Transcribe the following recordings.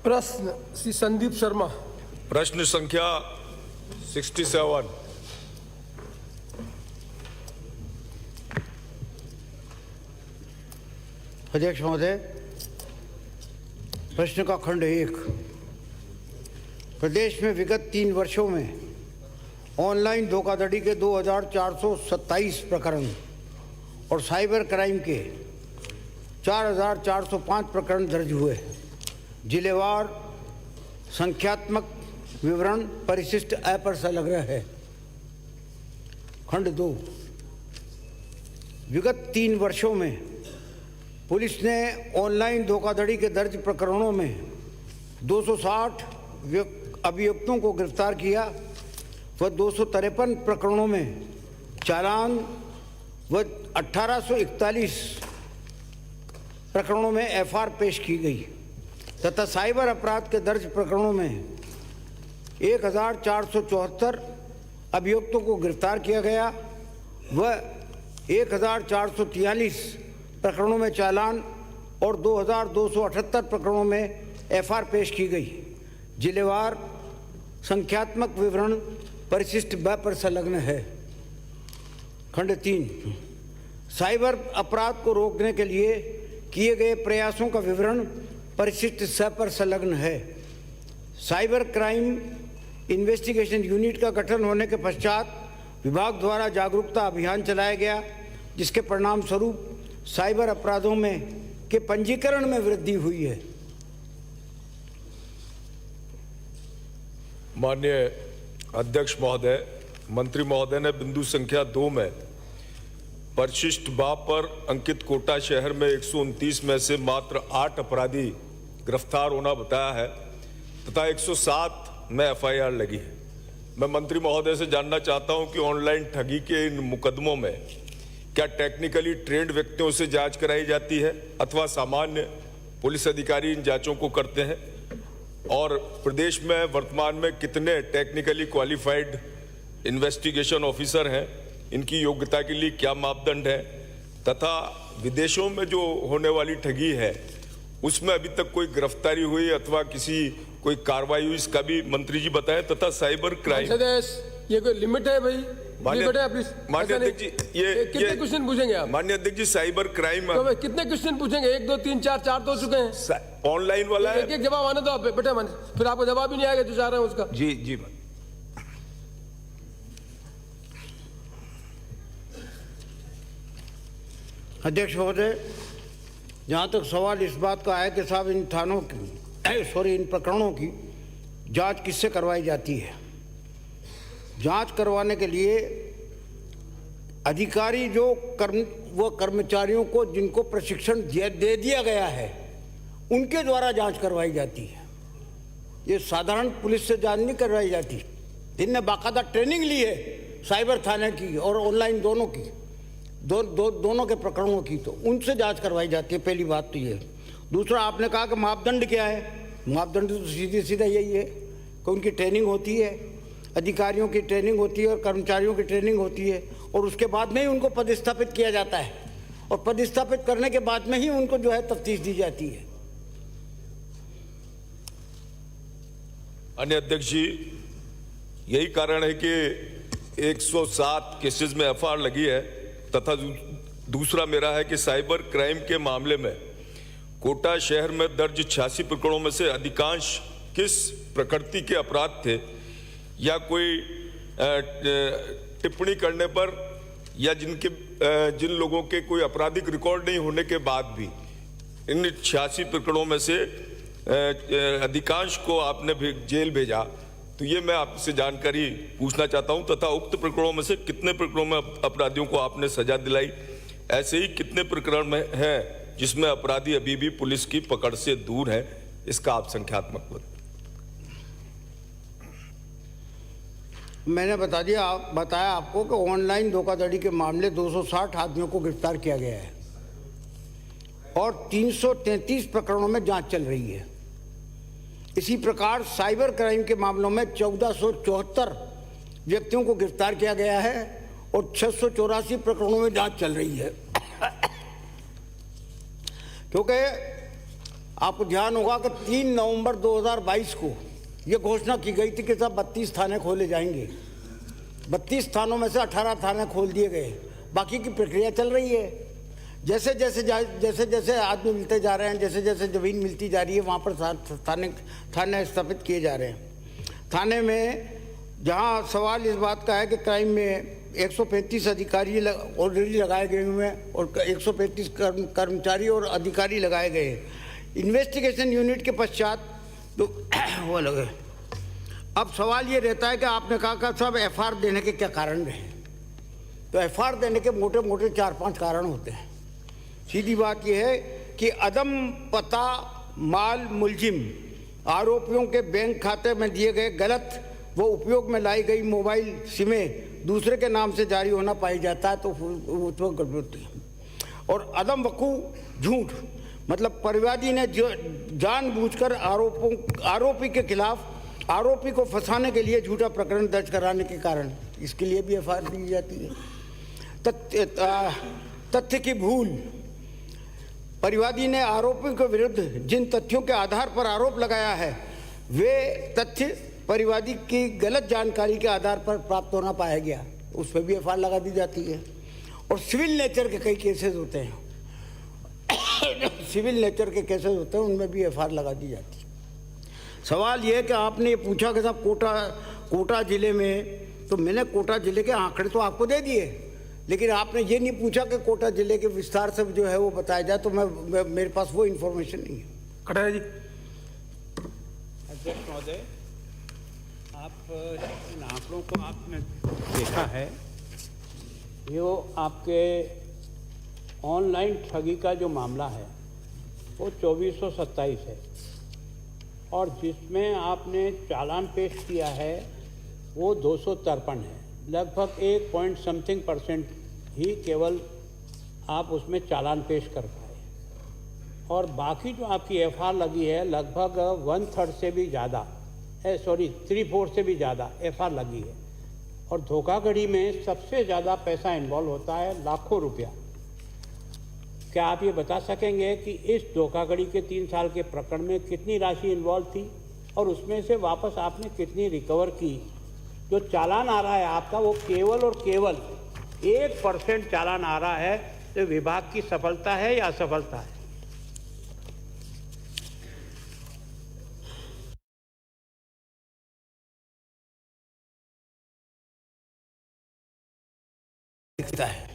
प्रश्न श्री संदीप शर्मा। प्रश्न संख्या 67। अध्यक्ष महोदय, प्रश्न का खंड 1। प्रदेश में विगत 3 वर्षों में ऑनलाइन धोखाधड़ी के 2427 प्रकरण और साइबर क्राइम के 4405 प्रकरण दर्ज हुए। जिलेवार संख्यात्मक विवरण परिशिष्ट ऐप पर संलग्न है। खंड 2। विगत 3 वर्षों में पुलिस ने ऑनलाइन धोखाधड़ी के दर्ज प्रकरणों में 260 अभियुक्तों को गिरफ्तार किया व 253 प्रकरणों में चालान व 1841 प्रकरणों में एफआईआर पेश की गई तथा साइबर अपराध के दर्ज प्रकरणों में 1474 अभियुक्तों को गिरफ्तार किया गया व 1443 प्रकरणों में चालान और 2278 प्रकरणों में एफआईआर पेश की गई। जिलेवार संख्यात्मक विवरण परिशिष्ट ब पर संलग्न है। खंड 3। साइबर अपराध को रोकने के लिए किए गए प्रयासों का विवरण परिशिष्ट स पर संलग्न है। साइबर क्राइम इन्वेस्टिगेशन यूनिट का गठन होने के पश्चात विभाग द्वारा जागरूकता अभियान चलाया गया, जिसके परिणाम स्वरूप साइबर अपराधों में के पंजीकरण में वृद्धि हुई है। माननीय अध्यक्ष महोदय, मंत्री महोदय ने बिंदु संख्या 2 में परिशिष्ट बा पर अंकित कोटा शहर में 129 में से मात्र 8 अपराधी गिरफ्तार होना बताया है तथा 107 में एफआईआर लगी है। मैं मंत्री महोदय से जानना चाहता हूं कि ऑनलाइन ठगी के इन मुकदमों में क्या टेक्निकली ट्रेंड व्यक्तियों से जांच कराई जाती है अथवा सामान्य पुलिस अधिकारी इन जांचों को करते हैं, और प्रदेश में वर्तमान में कितने टेक्निकली क्वालिफाइड इन्वेस्टिगेशन ऑफिसर हैं, इनकी योग्यता के लिए क्या मापदंड है, तथा विदेशों में जो होने वाली ठगी है उसमें अभी तक कोई गिरफ्तारी हुई अथवा कोई कार्रवाई हुई, इसका भी मंत्री जी बताएं। तथा साइबर क्राइम, ये कोई लिमिट है भाई? माननीय अध्यक्ष जी, ये कितने क्वेश्चन पूछेंगे आप? माननीय अध्यक्ष जी, साइबर क्राइम तो कितने क्वेश्चन पूछेंगे? 1 2 3 4 4 तो हो चुके हैं। ऑनलाइन वाला है। एक जवाब आने दो आप बेटा, फिर आपको जवाब ही नहीं आएगा जो चाह रहे हैं उसका। जी जी। अध्यक्ष महोदय, जहाँ तक सवाल इस बात का है कि साहब इन थानों की इन प्रकरणों की जांच किससे करवाई जाती है, जांच करवाने के लिए अधिकारी जो कर्मचारियों को जिनको प्रशिक्षण दे दिया गया है उनके द्वारा जांच करवाई जाती है। ये साधारण पुलिस से जांच नहीं करवाई जाती। जिनने बाकायदा ट्रेनिंग ली है साइबर थाने की और ऑनलाइन दोनों की, दोनों के प्रकरणों की, तो उनसे जांच करवाई जाती है। पहली बात तो ये। दूसरा, आपने कहा कि मापदंड क्या है? मापदंड तो सीधा यही है कि उनकी ट्रेनिंग होती है, अधिकारियों की ट्रेनिंग होती है और कर्मचारियों की ट्रेनिंग होती है, और उसके बाद में ही उनको पदस्थापित किया जाता है, और पदस्थापित करने के बाद में ही उनको जो है तफ्तीश दी जाती है। अन्य अध्यक्ष जी, यही कारण है कि 107 केसेस में एफआईआर लगी है। तथा दूसरा मेरा है कि साइबर क्राइम के मामले में कोटा शहर में दर्ज 86 प्रकरणों में से अधिकांश किस प्रकृति के अपराध थे, या कोई टिप्पणी करने पर, या जिन लोगों के कोई आपराधिक रिकॉर्ड नहीं होने के बाद भी इन 86 प्रकरणों में से अधिकांश को आपने भी जेल भेजा, तो ये मैं आपसे जानकारी पूछना चाहता हूं। तथा उक्त प्रकरणों में से कितने प्रकरणों में अपराधियों को आपने सजा दिलाई, ऐसे ही कितने प्रकरण में हैं जिसमें अपराधी अभी भी पुलिस की पकड़ से दूर है, इसका आप संख्यात्मक बताएं। मैंने बताया आपको कि ऑनलाइन धोखाधड़ी के मामले 260 आदमियों को गिरफ्तार किया गया है और 333 प्रकरणों में जांच चल रही है। इसी प्रकार साइबर क्राइम के मामलों में 1474 व्यक्तियों को गिरफ्तार किया गया है और 684 प्रकरणों में जांच चल रही है। क्योंकि आपको ध्यान होगा कि 3 नवंबर 2022 को ये घोषणा की गई थी कि सब 32 थाने खोले जाएंगे। 32 थानों में से 18 थाने खोल दिए गए, बाकी की प्रक्रिया चल रही है। जैसे जैसे आदमी मिलते जा रहे हैं, जैसे जैसे ज़मीन मिलती जा रही है, वहाँ पर थाने स्थापित किए जा रहे हैं। थाने में जहाँ सवाल इस बात का है कि क्राइम में 135 अधिकारी ऑलरेडी लगाए गए हुए हैं और 135 कर्मचारी और अधिकारी लगाए गए हैं। इन्वेस्टिगेशन यूनिट के पश्चात तो वो लगे। अब सवाल ये रहता है कि आपने कहा कि सब एफआईआर देने के क्या कारण रहे, तो एफआईआर देने के मोटे मोटे 4-5 कारण होते हैं। सीधी बात यह है कि अदम पता माल मुलजिम आरोपियों के बैंक खाते में दिए गए गलत वो उपयोग में लाई गई मोबाइल सिमें दूसरे के नाम से जारी होना पाई जाता है तो वो गड़बड़ होती है। और अदम वकू झूठ, मतलब परिवादी ने जानबूझकर आरोपी के खिलाफ आरोपी को फंसाने के लिए झूठा प्रकरण दर्ज कराने के कारण इसके लिए भी एफआईआर दी जाती है। तथ्य की भूल, परिवादी ने आरोपी के विरुद्ध जिन तथ्यों के आधार पर आरोप लगाया है वे तथ्य परिवादी की गलत जानकारी के आधार पर प्राप्त होना पाया गया, उस पर भी एफआईआर लगा दी जाती है। और सिविल नेचर के कई केसेस होते हैं सिविल नेचर के केसेस होते हैं, उनमें भी एफआईआर लगा दी जाती है। सवाल ये है कि आपने ये पूछा कि साहब कोटा जिले में, तो मैंने कोटा जिले के आंकड़े तो आपको दे दिए, लेकिन आपने ये नहीं पूछा कि कोटा जिले के विस्तार से जो है वो बताया जाए, तो मेरे पास वो इन्फॉर्मेशन नहीं है। कटारिया जी। अध्यक्ष महोदय, आप इन आंकड़ों को आपने देखा है, ये आपके ऑनलाइन ठगी का जो मामला है वो 2427 है और जिसमें आपने चालान पेश किया है वो 253 है। लगभग 1% ही केवल आप उसमें चालान पेश कर पाए और बाकी जो आपकी एफआईआर लगी है लगभग 1/3 से भी ज़्यादा 3/4 से भी ज़्यादा एफआईआर लगी है। और धोखाधड़ी में सबसे ज़्यादा पैसा इन्वॉल्व होता है, लाखों रुपया। क्या आप ये बता सकेंगे कि इस धोखाधड़ी के 3 साल के प्रकरण में कितनी राशि इन्वॉल्व थी और उसमें से वापस आपने कितनी रिकवर की? जो चालान आ रहा है आपका वो केवल और केवल 1% चालान आ रहा है, तो विभाग की सफलता है या असफलता है? दिखता है।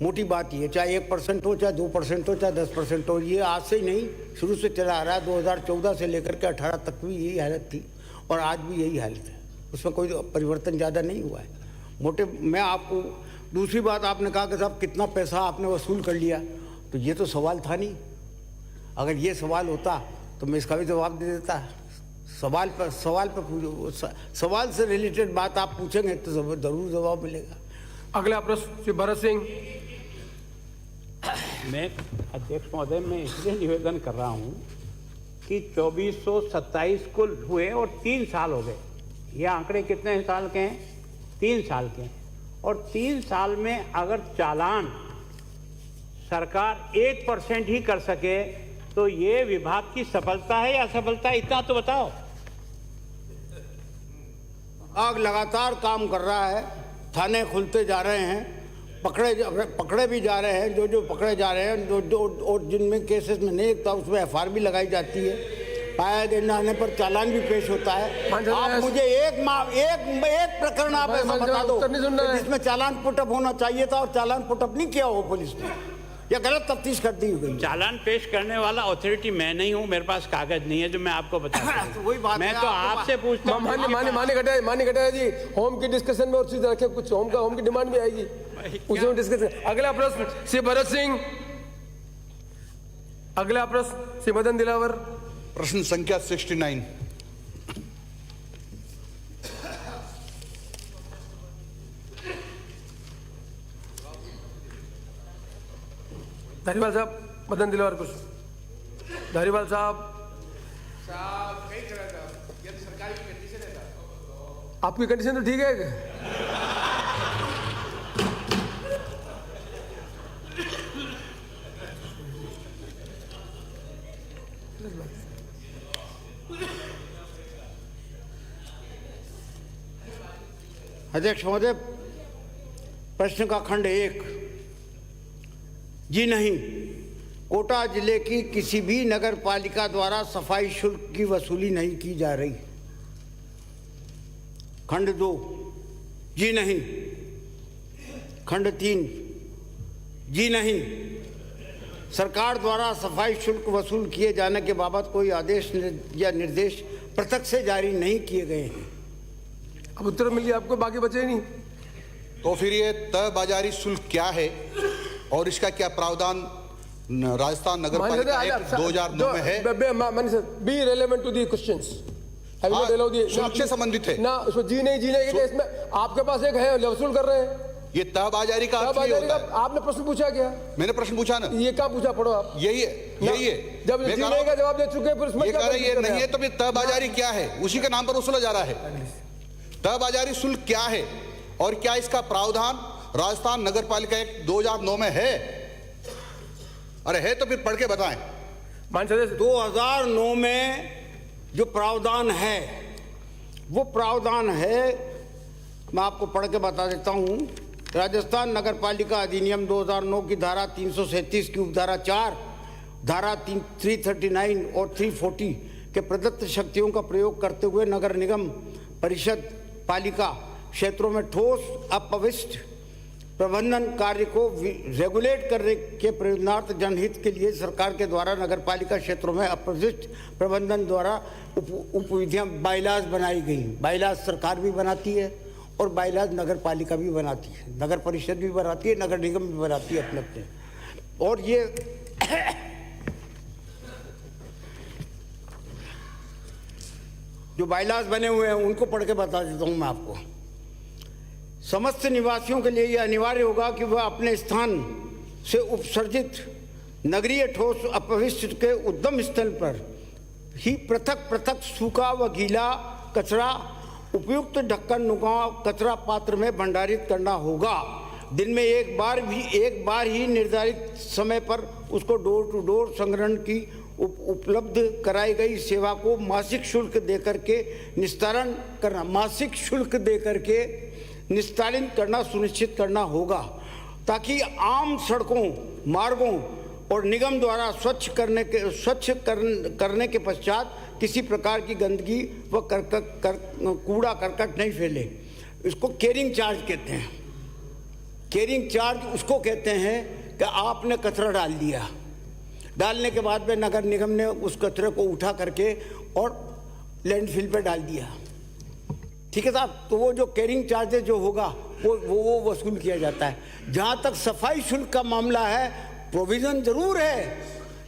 मोटी बात ये, चाहे 1% हो, चाहे 2% हो, चाहे 10% हो, ये आज से ही नहीं, शुरू से चला आ रहा है। 2014 से लेकर के 18 तक भी यही हालत थी और आज भी यही हालत है, उसमें कोई परिवर्तन ज़्यादा नहीं हुआ है। मोटे मैं आपको दूसरी बात, आपने कहा कि साहब कितना पैसा आपने वसूल कर लिया, तो ये तो सवाल था नहीं। अगर ये सवाल होता तो मैं इसका भी जवाब दे देता। सवाल से रिलेटेड बात आप पूछेंगे तो ज़रूर जवाब मिलेगा। अगला प्रश्न श्री भरत सिंह। मैं अध्यक्ष महोदय, मैं इसलिए निवेदन कर रहा हूं कि 2427 कुल हुए और 3 साल हो गए। ये आंकड़े कितने साल के हैं? 3 साल के हैं। और 3 साल में अगर चालान सरकार 1% ही कर सके तो ये विभाग की सफलता है या असफलता, इतना तो बताओ। आग लगातार काम कर रहा है, थाने खुलते जा रहे हैं, पकड़े भी जा रहे हैं, जो पकड़े जा रहे हैं, और जिनमें केसेस में नहीं था उसमें एफआईआर भी लगाई जाती है, पाया जाने पर चालान भी पेश होता है। आप मुझे एक प्रकरण आप ऐसा बता दो जिसमें चालान पुटअप होना चाहिए था और चालान पुटअप नहीं किया हो पुलिस ने, या गलत तफ्तीश कर दी गई। चालान पेश करने वाला अथॉरिटी मैं नहीं हूं, मेरे पास कागज नहीं है जो मैं आपको बता तो वही बात मैं तो आपसे पूछता हूं। मान्य कटारिया जी, होम की डिस्कशन में और चीज रखे, कुछ होम की डिमांड भी आएगी उसमें डिस्कशन। अगला प्रश्न श्री भरत सिंह। अगला प्रश्न श्री मदन दिलावर। प्रश्न संख्या 69। धारीवाल साहब, मदन दिलावर कुछ। धारीवाल साहब नहीं कर रहा था, ये तो सरकार की कंडीशन है था। आपकी कंडीशन तो ठीक है। अध्यक्ष महोदय, प्रश्न का खंड 1। जी नहीं, कोटा जिले की किसी भी नगर पालिका द्वारा सफाई शुल्क की वसूली नहीं की जा रही। खंड 2, जी नहीं। खंड 3, जी नहीं, सरकार द्वारा सफाई शुल्क वसूल किए जाने के बाबत कोई आदेश या निर्देश पृथक से जारी नहीं किए गए हैं। अब उत्तर मिल गया आपको, बाकी बचे ही नहीं। तो फिर ये तय बाजारी शुल्क क्या है और इसका क्या प्रावधान राजस्थान नगर पालिका एक्ट 2009 में है? Be relevant to the questions. शुल्क से संबंधित है ना, उसको जी नहीं इसमें आपके पास एक है, वसूल कर रहे हैं। ये तय बाजारी का अर्थ ये होता है। आपने प्रश्न पूछा क्या? मैंने प्रश्न पूछा ना, ये क्या पूछा, पढ़ो आप। यही है जब जी नहीं का जवाब दे चुके हैं, फिर उसमें ये क्या कह रहे ये कर रहे नहीं हैं है, तो फिर तय बाजारी क्या है? उसी के नाम पर वसूला जा रहा है। तय बाजारी शुल्क क्या है और क्या इसका प्रावधान राजस्थान नगर पालिका एक्ट 2009 में है? अरे है तो फिर पढ़ के बताएं। 2009 में जो प्रावधान है, वो प्रावधान है, मैं आपको पढ़ के बता देता हूं। राजस्थान नगर पालिका अधिनियम 2009 की धारा 337 की उपधारा 4, धारा 339 और 340 के प्रदत्त शक्तियों का प्रयोग करते हुए नगर निगम परिषद पालिका क्षेत्रों में ठोस अपविष्ट प्रबंधन कार्य को रेगुलेट करने के प्रयोजनार्थ जनहित के लिए सरकार के द्वारा नगर पालिका क्षेत्रों में अपविष्ट प्रबंधन द्वारा उपविधियां बाइलाज बनाई गई। बाइलाज सरकार भी बनाती है और बाइलाज नगर पालिका भी बनाती है, नगर परिषद भी बनाती है, नगर निगम भी बनाती है अपने अपने। और ये जो बाइलाज बने हुए हैं उनको पढ़ के बता देता हूं मैं आपको। समस्त निवासियों के लिए यह अनिवार्य होगा कि वह अपने स्थान से उपसर्जित नगरीय ठोस अपविष्ट के उद्गम स्थल पर ही पृथक पृथक सूखा व गीला कचरा उपयुक्त ढक्कन नुकाव कचरा पात्र में भंडारित करना होगा। दिन में एक बार ही निर्धारित समय पर उसको डोर टू डोर संग्रहण की उपलब्ध कराई गई सेवा को मासिक शुल्क देकर के निस्तारण करना, मासिक शुल्क देकर के निस्तारित करना सुनिश्चित करना होगा, ताकि आम सड़कों, मार्गों और निगम द्वारा स्वच्छ करने के पश्चात किसी प्रकार की गंदगी व कूड़ा करकट नहीं फैले। इसको कैरिंग चार्ज कहते हैं। कैरिंग चार्ज उसको कहते हैं कि आपने कचरा डाल दिया, डालने के बाद में नगर निगम ने उस कचरे को उठा करके और लैंडफिल पे डाल दिया, ठीक है साहब, तो वो जो कैरिंग चार्जेस जो होगा वो वसूल किया जाता है। जहाँ तक सफाई शुल्क का मामला है, प्रोविज़न जरूर है,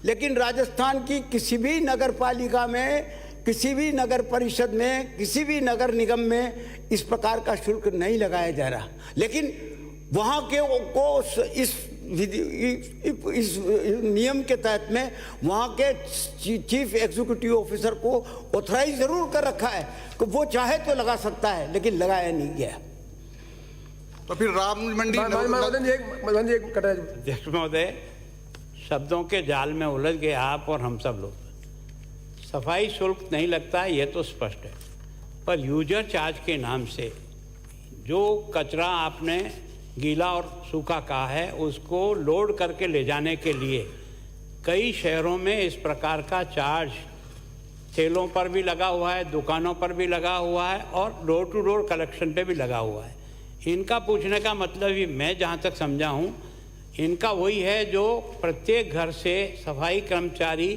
लेकिन राजस्थान की किसी भी नगर पालिका में, किसी भी नगर परिषद में, किसी भी नगर निगम में इस प्रकार का शुल्क नहीं लगाया जा रहा। लेकिन वहाँ के को इस नियम के तहत में वहाँ के चीफ एग्जीक्यूटिव ऑफिसर को ऑथराइज जरूर कर रखा है कि वो चाहे तो लगा सकता है, लेकिन लगाया नहीं गया। तो फिर राम मंडी अध्यक्ष महोदय, शब्दों के जाल में उलझ गए आप और हम सब लोग। सफाई शुल्क नहीं लगता है, ये तो स्पष्ट है, पर यूजर चार्ज के नाम से जो कचरा आपने गीला और सूखा कहा है, उसको लोड करके ले जाने के लिए कई शहरों में इस प्रकार का चार्ज ठेलों पर भी लगा हुआ है, दुकानों पर भी लगा हुआ है और डोर टू डोर कलेक्शन पे भी लगा हुआ है। इनका पूछने का मतलब ही, मैं जहाँ तक समझा हूँ, इनका वही है जो प्रत्येक घर से सफाई कर्मचारी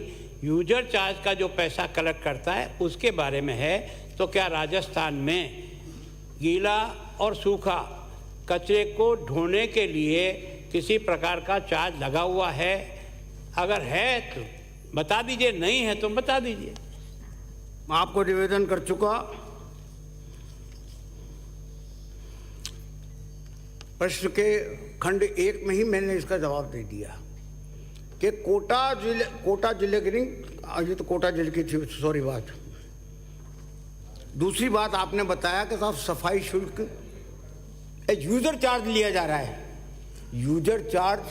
यूजर चार्ज का जो पैसा कलेक्ट करता है उसके बारे में है। तो क्या राजस्थान में गीला और सूखा कचरे को ढोने के लिए किसी प्रकार का चार्ज लगा हुआ है? अगर है तो बता दीजिए, नहीं है तो बता दीजिए। मैं आपको निवेदन कर चुका। प्रश्न के खंड 1 में ही मैंने इसका जवाब दे दिया कि कोटा जिले की नहीं, ये तो कोटा जिले की थी, सॉरी बात। दूसरी बात आपने बताया कि साहब सफाई शुल्क यूजर चार्ज लिया जा रहा है। यूजर चार्ज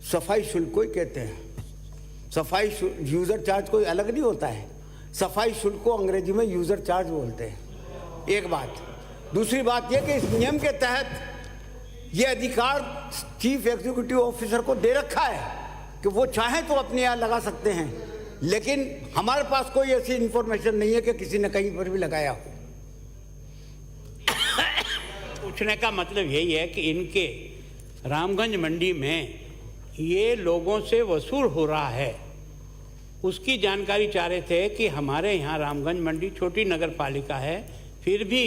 सफाई शुल्क को ही कहते हैं। सफाई यूजर चार्ज कोई अलग नहीं होता है। सफाई शुल्क को अंग्रेजी में यूजर चार्ज बोलते हैं। एक बात। दूसरी बात यह कि इस नियम के तहत यह अधिकार चीफ एग्जीक्यूटिव ऑफिसर को दे रखा है कि वो चाहें तो अपने यहाँ लगा सकते हैं, लेकिन हमारे पास कोई ऐसी इंफॉर्मेशन नहीं है कि किसी ने कहीं पर भी लगाया हो। पूछने का मतलब यही है कि इनके रामगंज मंडी में ये लोगों से वसूल हो रहा है, उसकी जानकारी चाह रहे थे कि हमारे यहाँ रामगंज मंडी छोटी नगर पालिका है, फिर भी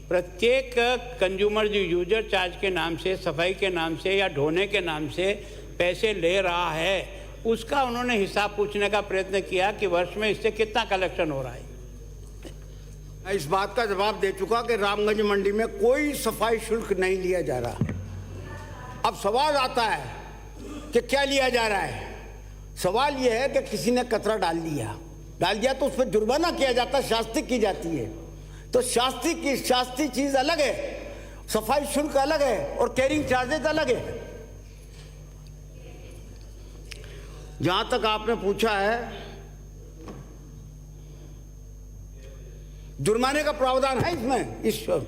प्रत्येक कंज्यूमर जो यूजर चार्ज के नाम से, सफाई के नाम से या ढोने के नाम से पैसे ले रहा है, उसका उन्होंने हिसाब पूछने का प्रयत्न किया कि वर्ष में इससे कितना कलेक्शन हो रहा है। मैं इस बात का जवाब दे चुका कि रामगंज मंडी में कोई सफाई शुल्क नहीं लिया जा रहा। अब सवाल आता है कि क्या लिया जा रहा है। सवाल यह है कि किसी ने कचरा डाल दिया तो उस पर जुर्माना किया जाता है, शास्ति की जाती है। तो शास्ति चीज अलग है, सफाई शुल्क अलग है और कैरिंग चार्जेस अलग है। जहां तक आपने पूछा है जुर्माने का प्रावधान है इसमें,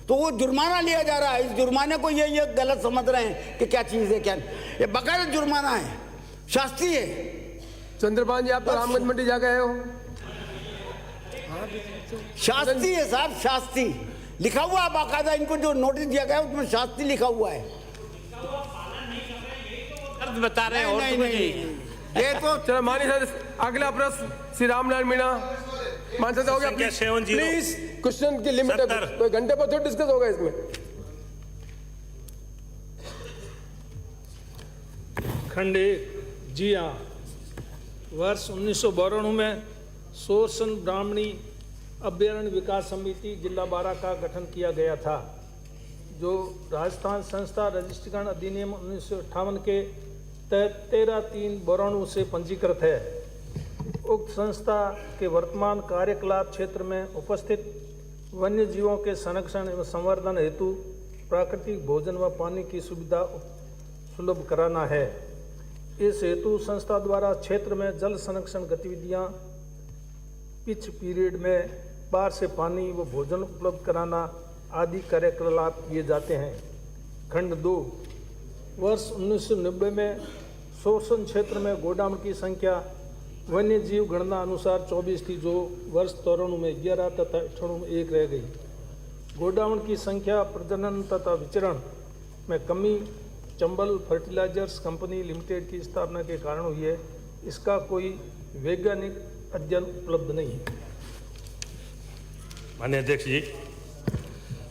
तो वो जुर्माना लिया जा रहा है। इस जुर्माने को ये गलत समझ रहे हैं कि क्या चीज है क्या नहीं। ये बकायदा जुर्माना है, शास्त्रीय है। चंद्रपाल जी, आप तो रामगंज मंडी जा गए हो। शास्त्री है साहब, शास्त्री लिखा हुआ है बाकायदा। इनको जो नोटिस दिया गया है उसमें शास्त्री लिखा हुआ है। बता रहे हैं नहीं। ये तो चलो मानी सर, अगला प्रश्न श्री रामलाल मीणा। मान सकता हो गया प्लीज, क्वेश्चन की लिमिट है, कोई घंटे पर थोड़ी डिस्कस होगा इसमें। खंड 1। जी हाँ, वर्ष 1992 में सोरसन ब्राह्मणी अभ्यारण्य विकास समिति जिला बारा का गठन किया गया था, जो राजस्थान संस्था रजिस्ट्रीकरण अधिनियम 1958 के तहत 13/3 से पंजीकृत है। उक्त संस्था के वर्तमान कार्यकलाप क्षेत्र में उपस्थित वन्य जीवों के संरक्षण एवं संवर्धन हेतु प्राकृतिक भोजन व पानी की सुविधा सुलभ कराना है। इस हेतु संस्था द्वारा क्षेत्र में जल संरक्षण गतिविधियां, पिच पीरियड में बाढ़ से पानी व भोजन उपलब्ध कराना आदि कार्यकलाप किए जाते हैं। खंड 2। वर्ष 1990 में सोरसन क्षेत्र में गोडाउन की संख्या वन्य जीव गणना अनुसार 24 थी, जो वर्ष 93 में 11 तथा 98 में 1 रह गई। गोडाउन की संख्या, प्रजनन तथा विचरण में कमी चंबल फर्टिलाइजर्स कंपनी लिमिटेड की स्थापना के कारण हुई है। इसका कोई वैज्ञानिक अध्ययन उपलब्ध नहीं है। माननीय अध्यक्ष जी,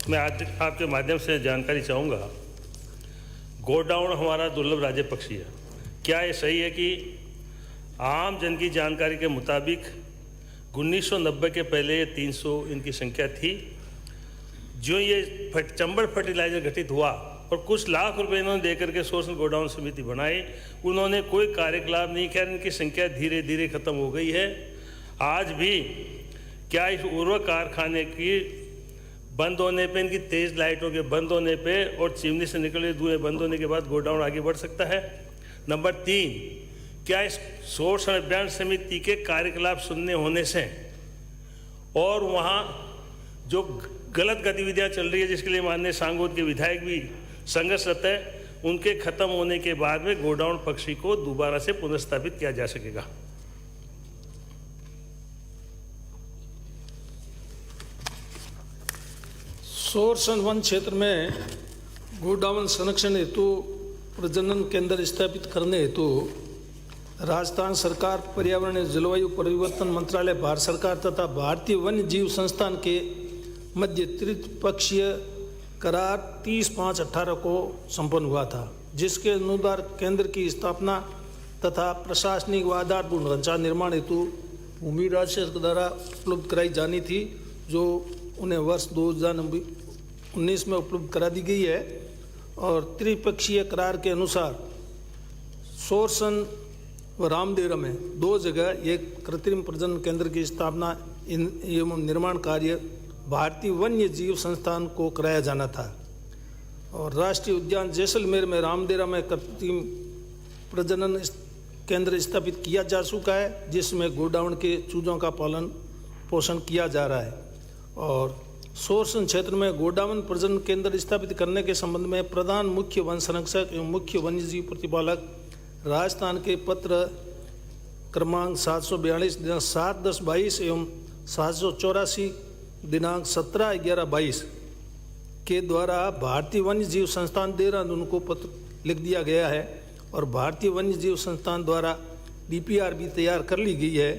मैं आज आपके माध्यम से जानकारी चाहूँगा। गोडाउन हमारा दुर्लभ राज्य पक्षी है। क्या ये सही है कि आम जन की जानकारी के मुताबिक 1990 के पहले ये 300 इनकी संख्या थी। जो ये चंबल फर्टिलाइजर गठित हुआ और कुछ लाख रुपए इन्होंने देकर के सोरसन गोडाउन समिति बनाई, उन्होंने कोई कार्यकलाप नहीं किया। इनकी संख्या धीरे धीरे खत्म हो गई है। आज भी क्या इस उर्वरक कारखाने की बंद होने पे, इनकी तेज लाइटों के बंद होने पे और चिमनी से निकले धुएं बंद होने के बाद गोडाउन आगे बढ़ सकता है? नंबर 3, क्या इस सोरसन अभियान समिति के कार्यकलाप शून्य होने से और वहाँ जो गलत गतिविधियाँ चल रही है, जिसके लिए माननीय सांगोद के विधायक भी संघर्षरत है, उनके खत्म होने के बाद में गोडाउन पक्षी को दोबारा से पुनर्स्थापित किया जा सकेगा? सोरसन वन क्षेत्र में गोडाउन संरक्षण हेतु प्रजनन केंद्र स्थापित करने हेतु राजस्थान सरकार, पर्यावरण एवं जलवायु परिवर्तन मंत्रालय, भारत सरकार तथा भारतीय वन्य जीव संस्थान के मध्य त्रिपक्षीय करार 30/5/18 को संपन्न हुआ था, जिसके अनुसार केंद्र की स्थापना तथा प्रशासनिक व आधारभूत ढांचा निर्माण हेतु भूमि राज्य सरकार द्वारा उपलब्ध कराई जानी थी, जो उन्हें वर्ष 2019 में उपलब्ध करा दी गई है। और त्रिपक्षीय करार के अनुसार सोरसन व रामदेवरा में 2 जगह एक कृत्रिम प्रजनन केंद्र की स्थापना एवं निर्माण कार्य भारतीय वन्य जीव संस्थान को कराया जाना था। और राष्ट्रीय उद्यान जैसलमेर में रामदेवरा में कृत्रिम प्रजनन केंद्र स्थापित किया जा चुका है, जिसमें गोडाउन के चूजों का पालन पोषण किया जा रहा है। और सोरसन क्षेत्र में गोडाउन प्रजनन केंद्र स्थापित करने के संबंध में प्रधान मुख्य वन संरक्षक एवं मुख्य वन्यजीव प्रतिपालक राजस्थान के पत्र क्रमांक 742 दिनांक 7/10/22 एवं 784 दिनांक 17/11/22 के द्वारा भारतीय वन्यजीव संस्थान देहरादून को पत्र लिख दिया गया है और भारतीय वन्यजीव संस्थान द्वारा DPR भी तैयार कर ली गई है,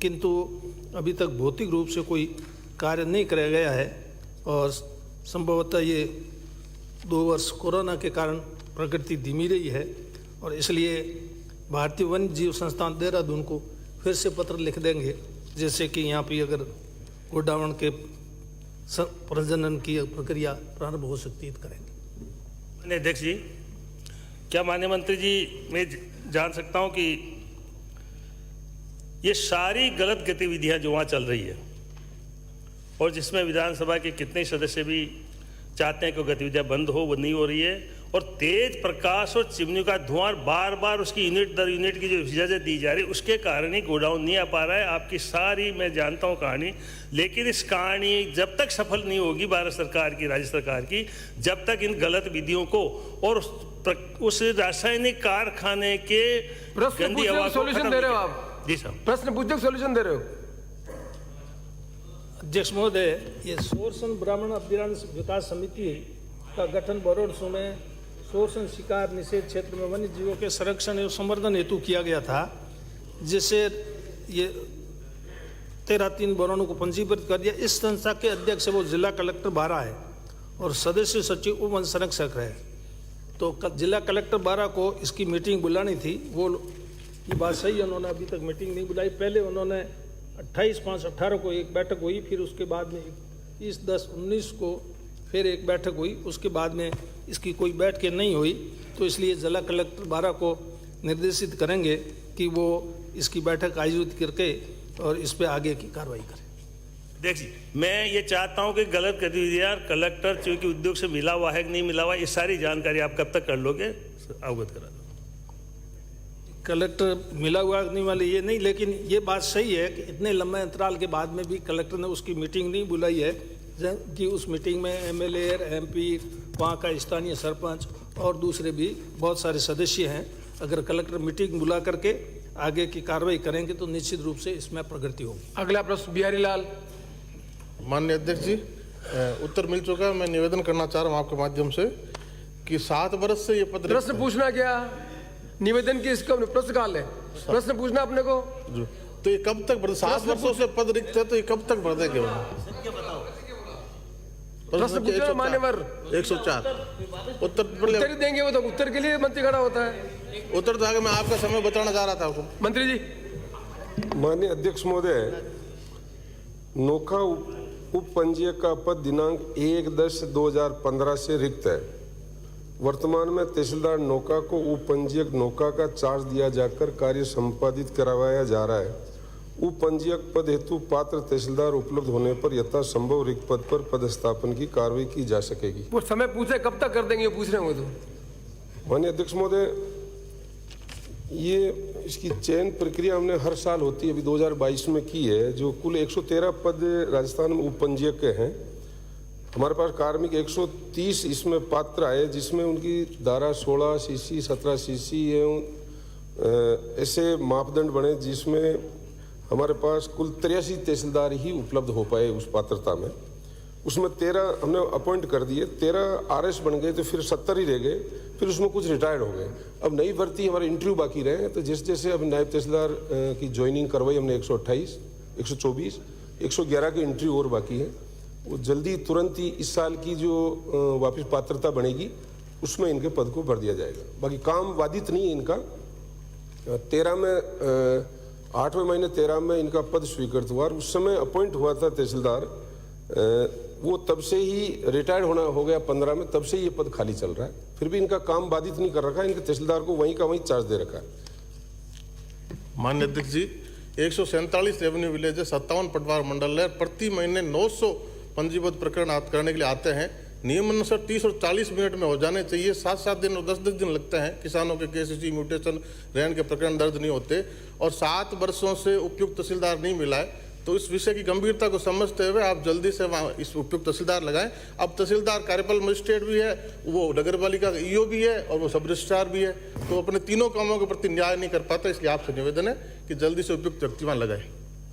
किंतु अभी तक भौतिक रूप से कोई कार्य नहीं कराया गया है और संभवतः ये 2 वर्ष कोरोना के कारण प्रगति धीमी रही है और इसलिए भारतीय वन्य जीव संस्थान देहरादून को फिर से पत्र लिख देंगे, जैसे कि यहाँ पे अगर गोडाउन के प्रजनन की प्रक्रिया प्रारंभ हो सकती है तो करेंगे। माननीय अध्यक्ष जी, क्या माननीय मंत्री जी मैं जान सकता हूँ कि ये सारी गलत गतिविधियाँ जो वहाँ चल रही है और जिसमें विधानसभा के कितने सदस्य भी चाहते हैं कि गतिविधियाँ बंद हो, वो नहीं हो रही है और तेज प्रकाश और चिमनी का धुआं बार बार उसकी यूनिट दर यूनिट की जो इजाज़त दी जा रही है उसके कारण ही गोडाउन नहीं आ पा रहा है। आपकी सारी मैं जानता हूँ कहानी, लेकिन इस कहानी जब तक सफल नहीं होगी भारत सरकार की, राज्य सरकार की, जब तक इन गलत विधियों को और उस रासायनिक कारखाने के गंदी हवा को सोल्यूशन दे रहे हो आप? जी साहब, प्रश्न पूछे सोल्यूशन दे रहे हो? अध्यक्ष महोदय, ये सोरसन ब्राह्मण अभ्यारण्य विकास समिति का गठन बरोड़ में सोरसन शिकार निषेध क्षेत्र में वन्य जीवों के संरक्षण एवं संवर्धन हेतु किया गया था, जिससे ये 13/3 बरौनों को पंजीकृत कर दिया। इस संस्था के अध्यक्ष वो जिला कलेक्टर बारा है और सदस्य सचिव उप वन संरक्षक है। तो जिला कलेक्टर बारा को इसकी मीटिंग बुलानी थी, वो ये बात सही है, उन्होंने अभी तक मीटिंग नहीं बुलाई। पहले उन्होंने 28/5/18 को एक बैठक हुई, फिर उसके बाद में 30/10/19 को फिर एक बैठक हुई, उसके बाद में इसकी कोई बैठक नहीं हुई। तो इसलिए जिला कलेक्टर बारा को निर्देशित करेंगे कि वो इसकी बैठक आयोजित करके और इस पर आगे की कार्रवाई करें। देखिए, मैं ये चाहता हूँ कि गलत गतिविधियाँ कलेक्टर चूँकि उद्योग से मिला हुआ है कि नहीं मिला हुआ, ये सारी जानकारी आप कब तक कर लोगे, अवगत करा दो। कलेक्टर मिला हुआ नहीं वाले ये नहीं, लेकिन ये बात सही है कि इतने लंबे अंतराल के बाद में भी कलेक्टर ने उसकी मीटिंग नहीं बुलाई है, कि उस मीटिंग में MLA, MP, वहाँ का स्थानीय सरपंच और दूसरे भी बहुत सारे सदस्य हैं। अगर कलेक्टर मीटिंग बुला करके आगे की कार्रवाई करेंगे तो निश्चित रूप से इसमें प्रगति होगी। अगला प्रश्न बिहारी लाल। माननीय अध्यक्ष जी, उत्तर मिल चुका है। मैं निवेदन करना चाह रहा हूँ आपके माध्यम से कि 7 वर्ष से ये पद प्रश्न पूछना क्या निवेदन की इसका प्रश्न काल है, प्रश्न पूछना अपने को। तो ये कब तक 7 वर्षों से पद रिक्त है, तो ये कब तक भर देंगे? प्रश्न पूछना मान्यवर 104 उत्तर ही देंगे, वो तो उत्तर के लिए मंत्री खड़ा होता है। उत्तर तो आगे मैं आपका समय बताना चाह रहा था आपको। मंत्री जी। माननीय अध्यक्ष महोदय, नोखा उप पंजीयक का पद दिनांक 1/10/2015 से रिक्त है। वर्तमान में तहसीलदार नौका को उप पंजीयक नौका का चार्ज दिया जाकर कार्य संपादित करवाया जा रहा है। उप पंजीयक पद हेतु पात्र तहसीलदार उपलब्ध होने पर यथासंभव रिक्त पद पर पदस्थापन की कार्रवाई की जा सकेगी। वो समय पूछे कब तक कर देंगे, पूछ रहे होंगे तो। माननीय अध्यक्ष महोदय, ये इसकी चयन प्रक्रिया हमने हर साल होती है, अभी 2022 में की है। जो कुल 113 पद राजस्थान में उप पंजीयक के हैं, हमारे पास कार्मिक 130 इसमें पात्र आए, जिसमें उनकी धारा 16 CC 17 CC एवं ऐसे मापदंड बने जिसमें हमारे पास कुल 83 तहसीलदार ही उपलब्ध हो पाए उस पात्रता में। उसमें 13 हमने अपॉइंट कर दिए, 13 RS बन गए, तो फिर 70 ही रह गए, फिर उसमें कुछ रिटायर्ड हो गए। अब नई भर्ती हमारे इंटरव्यू बाकी रहे हैं, तो जैसे जैसे अब नायब तहसीलदार की ज्वाइनिंग करवाई हमने 128, 124, 111 के इंटरव्यू और बाकी है। वो जल्दी तुरंत ही इस साल की जो वापस पात्रता बनेगी उसमें इनके पद को भर दिया जाएगा। बाकी काम बाधित नहीं है इनका। 13 में 8वें महीने 13 में इनका पद स्वीकृत हुआ और उस समय अपॉइंट हुआ था तहसीलदार, वो तब से ही रिटायर्ड होना हो गया 15 में, तब से ये पद खाली चल रहा है। फिर भी इनका काम बाधित नहीं कर रखा है, इनके तहसीलदार को वहीं का वहीं चार्ज दे रखा है। माननीय अध्यक्ष जी, 147 रेवेन्यू विलेज है, 57 पटवार मंडल है, प्रति महीने 900 पंजीबद्ध प्रकरण करने के लिए आते हैं। नियमानुसार 30 और 40 मिनट में हो जाने चाहिए। 7-7 दिन और 10-10 दिन लगते हैं किसानों के केसीसी म्यूटेशन रैन के प्रकरण दर्ज नहीं होते, और 7 वर्षों से उपयुक्त तहसीलदार नहीं मिला है। तो इस विषय की गंभीरता को समझते हुए आप जल्दी से वहाँ इस उपयुक्त तहसीलदार लगाएं। अब तहसीलदार कार्यपाल मजिस्ट्रेट भी है, वो नगरपालिका का ईओ भी है और वो सब रजिस्ट्रार भी है, तो अपने तीनों कामों के प्रति न्याय नहीं कर पाता। इसलिए आपसे निवेदन है कि जल्दी से उपयुक्त व्यक्ति वहाँ लगाए।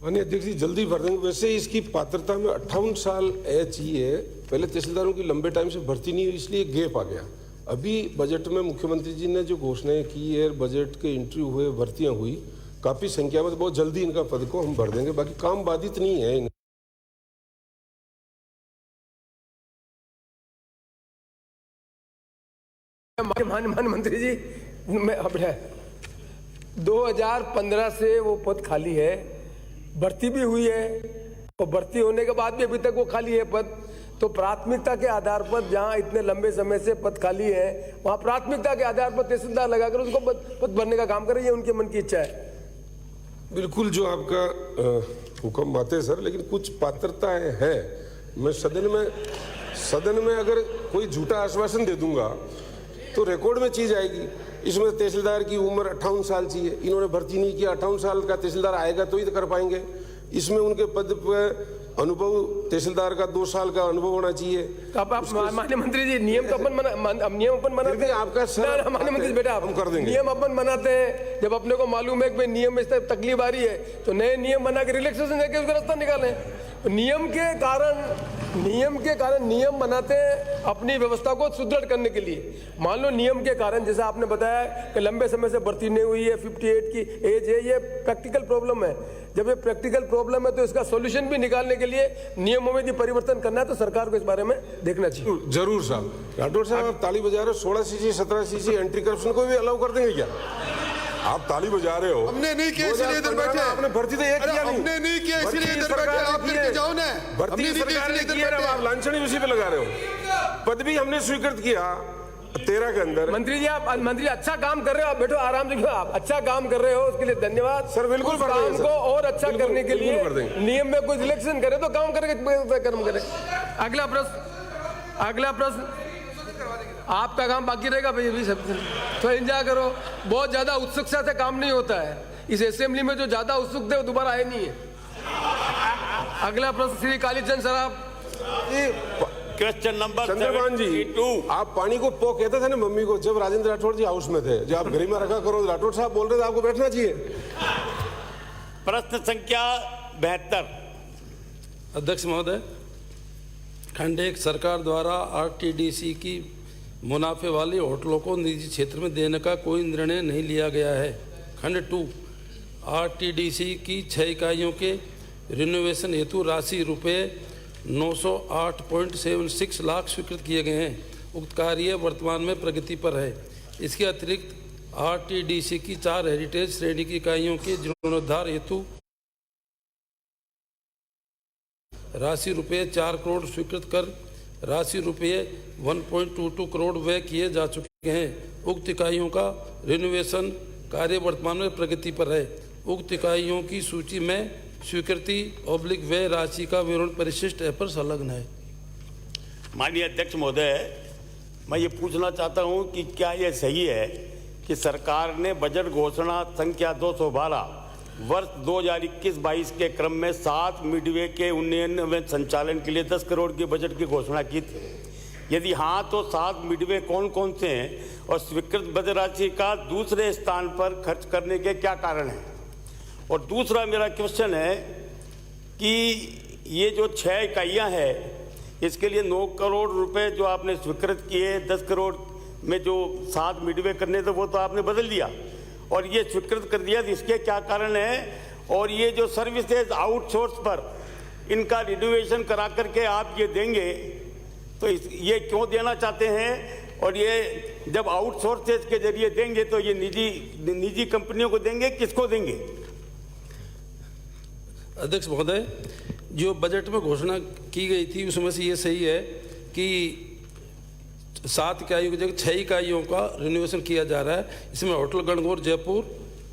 माननीय अध्यक्ष जी, जल्दी भर देंगे। वैसे इसकी पात्रता में 58 साल एज ही है। पहले तहसीलदारों की लंबे टाइम से भर्ती नहीं हुई, इसलिए गैप आ गया। अभी बजट में मुख्यमंत्री जी ने जो घोषणाएं की है, बजट के इंटरव्यू हुए, भर्तियां हुई काफी संख्या में, तो बहुत जल्दी इनका पद को हम भर देंगे। बाकी काम बाधित नहीं है। माननीय मंत्री जी, मैं अपने 2015 से वो पद खाली है, भर्ती भी हुई है, और भर्ती होने के बाद भी अभी तक वो खाली है पद। तो प्राथमिकता के आधार पर जहां इतने लंबे समय से पद खाली है, वहां प्राथमिकता के आधार पर तहसीलदार लगाकर उसको पद भरने का काम करें, ये उनके मन की इच्छा है। बिल्कुल जो आपका हुक्म बातें सर, लेकिन कुछ पात्रताएं हैं। मैं सदन में अगर कोई झूठा आश्वासन दे दूंगा तो रिकॉर्ड में चीज आएगी। इसमें तहसीलदार की उम्र 58 साल चाहिए, इन्होंने भर्ती नहीं किया। 58 साल का तहसीलदार आएगा तो ही तो कर पाएंगे। इसमें उनके पद पर अनुभव, तहसीलदार का 2 साल का अनुभव होना चाहिए। तो आप माननीय मंत्री जी, नियम तो अपन बनाते हैं। आपका सर माननीय मंत्री जी, बेटा हम कर देंगे। नियम अपन बनाते हैं, जब अपने को मालूम है कि भाई नियम में इस तरह तकलीफ आ रही है तो नए नियम बना के रिलैक्सेशन देके उसका रास्ता निकालें। नियम के कारण नियम बनाते हैं अपनी व्यवस्था को सुदृढ़ करने के लिए। मान लो नियम के कारण, जैसे आपने बताया कि लंबे समय से भर्ती नहीं हुई है, 58 की एज है, ये प्रैक्टिकल प्रॉब्लम है। जब ये प्रैक्टिकल प्रॉब्लम है तो इसका सॉल्यूशन भी निकालने के लिए नियमों में भी परिवर्तन करना है, तो सरकार को इस बारे में देखना चाहिए। जरूर साहब। राठौर साहब, आप ताली बजा रहे हो। 16 सीसी 17 सीसी एंटी करप्शन को भी अलाउ कर देंगे क्या? आप ताली बजा रहे हो। हमने नहीं किया इसलिए इधर बैठे। आपने भर्ती तो एक किया नहीं। हमने नहीं किया इसलिए इधर बैठे। आप करके जाओ ना। भर्ती सरकार ने किया, आप लांछन उसी पे लगा रहे हो। पद भी हमने स्वीकृत किया 13 के अंदर। मंत्री जी, आप मंत्री अच्छा काम कर रहे हो, आप बैठो आराम से। आप अच्छा काम कर रहे हो, उसके लिए धन्यवाद सर। बिल्कुल काम को और अच्छा करने के लिए नियम में कोई सिलेक्शन करे तो काम करके कर्म करे। अगला प्रश्न आपका काम बाकी रहेगा भाई, अभी सब तो एंजॉय करो। बहुत ज्यादा उत्सुकता से काम नहीं होता है। इस असेंबली में जो ज्यादा उत्सुक थे वो दोबारा आए नहीं है। अगला प्रश्न श्री कालीचंद सराफ। क्वेश्चन नंबर चंद्रभान जी, आप पानी को पो कहते थे ना मम्मी को, जब राजेंद्र राठौड़ जी हाउस में थे, जो आप घर में रखा करो। राठौड़ साहब बोल रहे थे आपको बैठना चाहिए। प्रश्न संख्या 72। अध्यक्ष महोदय, खंड 1 सरकार द्वारा आरटीडीसी की मुनाफे वाली होटलों को निजी क्षेत्र में देने का कोई निर्णय नहीं लिया गया है। खंड 2 आरटीडीसी की 6 इकाइयों के रिनोवेशन हेतु राशि रुपये 908.76 लाख स्वीकृत किए गए हैं। उक्त कार्य वर्तमान में प्रगति पर है। इसके अतिरिक्त आरटीडीसी की 4 हेरिटेज श्रेणी की इकाइयों के जीर्णोद्धार हेतु राशि रुपये 4 करोड़ स्वीकृत कर राशि रुपये 1.22 करोड़ व्यय किए जा चुके हैं। उक्त इकाइयों का रिनोवेशन कार्य वर्तमान में प्रगति पर है। उक्त इकाइयों की सूची में स्वीकृति / व्यय राशि का विवरण परिशिष्ट ऐप पर संलग्न है। माननीय अध्यक्ष महोदय, मैं ये पूछना चाहता हूँ कि क्या ये सही है कि सरकार ने बजट घोषणा संख्या 212 वर्ष 2021-22 के क्रम में 7 मिडवे के उन्नयन व संचालन के लिए 10 करोड़ की बजट की घोषणा की थी? यदि हाँ, तो 7 मिडवे कौन कौन से हैं और स्वीकृत बजट राशि का दूसरे स्थान पर खर्च करने के क्या कारण हैं? और दूसरा मेरा क्वेश्चन है कि ये जो 6 इकाइयाँ हैं, इसके लिए 9 करोड़ रुपए जो आपने स्वीकृत किए, 10 करोड़ में जो 7 मिडवे करने थे वो तो आपने बदल दिया और ये स्वीकृत कर दिया। इसके क्या कारण है? और ये जो सर्विसेज आउटसोर्स पर इनका रिनोवेशन करा करके आप ये देंगे, तो ये क्यों देना चाहते हैं? और ये जब आउटसोर्सेज के जरिए देंगे तो ये निजी कंपनियों को देंगे, किसको देंगे? अध्यक्ष महोदय, जो बजट में घोषणा की गई थी उसमें से ये सही है कि 7 इकाइयों की जगह 6 इकाइयों का रिनोवेशन किया जा रहा है। इसमें hotel Gangaur Jaipur,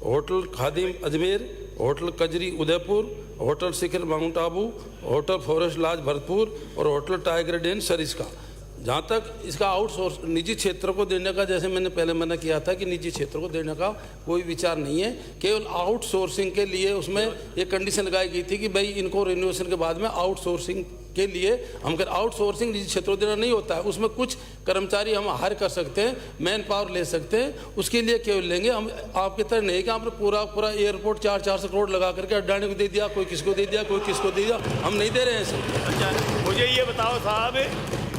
hotel Khadim Ajmer, hotel Kajri Udaipur, hotel Shikhar Mount Abu, hotel forest lodge Bharatpur और होटल टाइगर डेन सरिस्का। जहाँ तक इसका आउटसोर्स निजी क्षेत्र को देने का, जैसे मैंने पहले मना किया था कि निजी क्षेत्र को देने का कोई विचार नहीं है। केवल आउटसोर्सिंग के लिए उसमें एक कंडीशन लगाई गई थी कि भाई इनको रिनोवेशन के बाद में आउटसोर्सिंग के लिए हम कर आउटसोर्सिंग निजी क्षेत्रों को देना नहीं होता है। उसमें कुछ कर्मचारी हम हायर कर सकते हैं, मैन पावर ले सकते हैं, उसके लिए केवल लेंगे हम। आपकी तरह नहीं कि आपने पूरा एयरपोर्ट 400 करोड़ लगा करके अडानी को दे दिया, कोई किसको दे दिया, कोई किसको दे दिया, हम नहीं दे रहे हैं सर। अच्छा, मुझे ये बताओ साहब,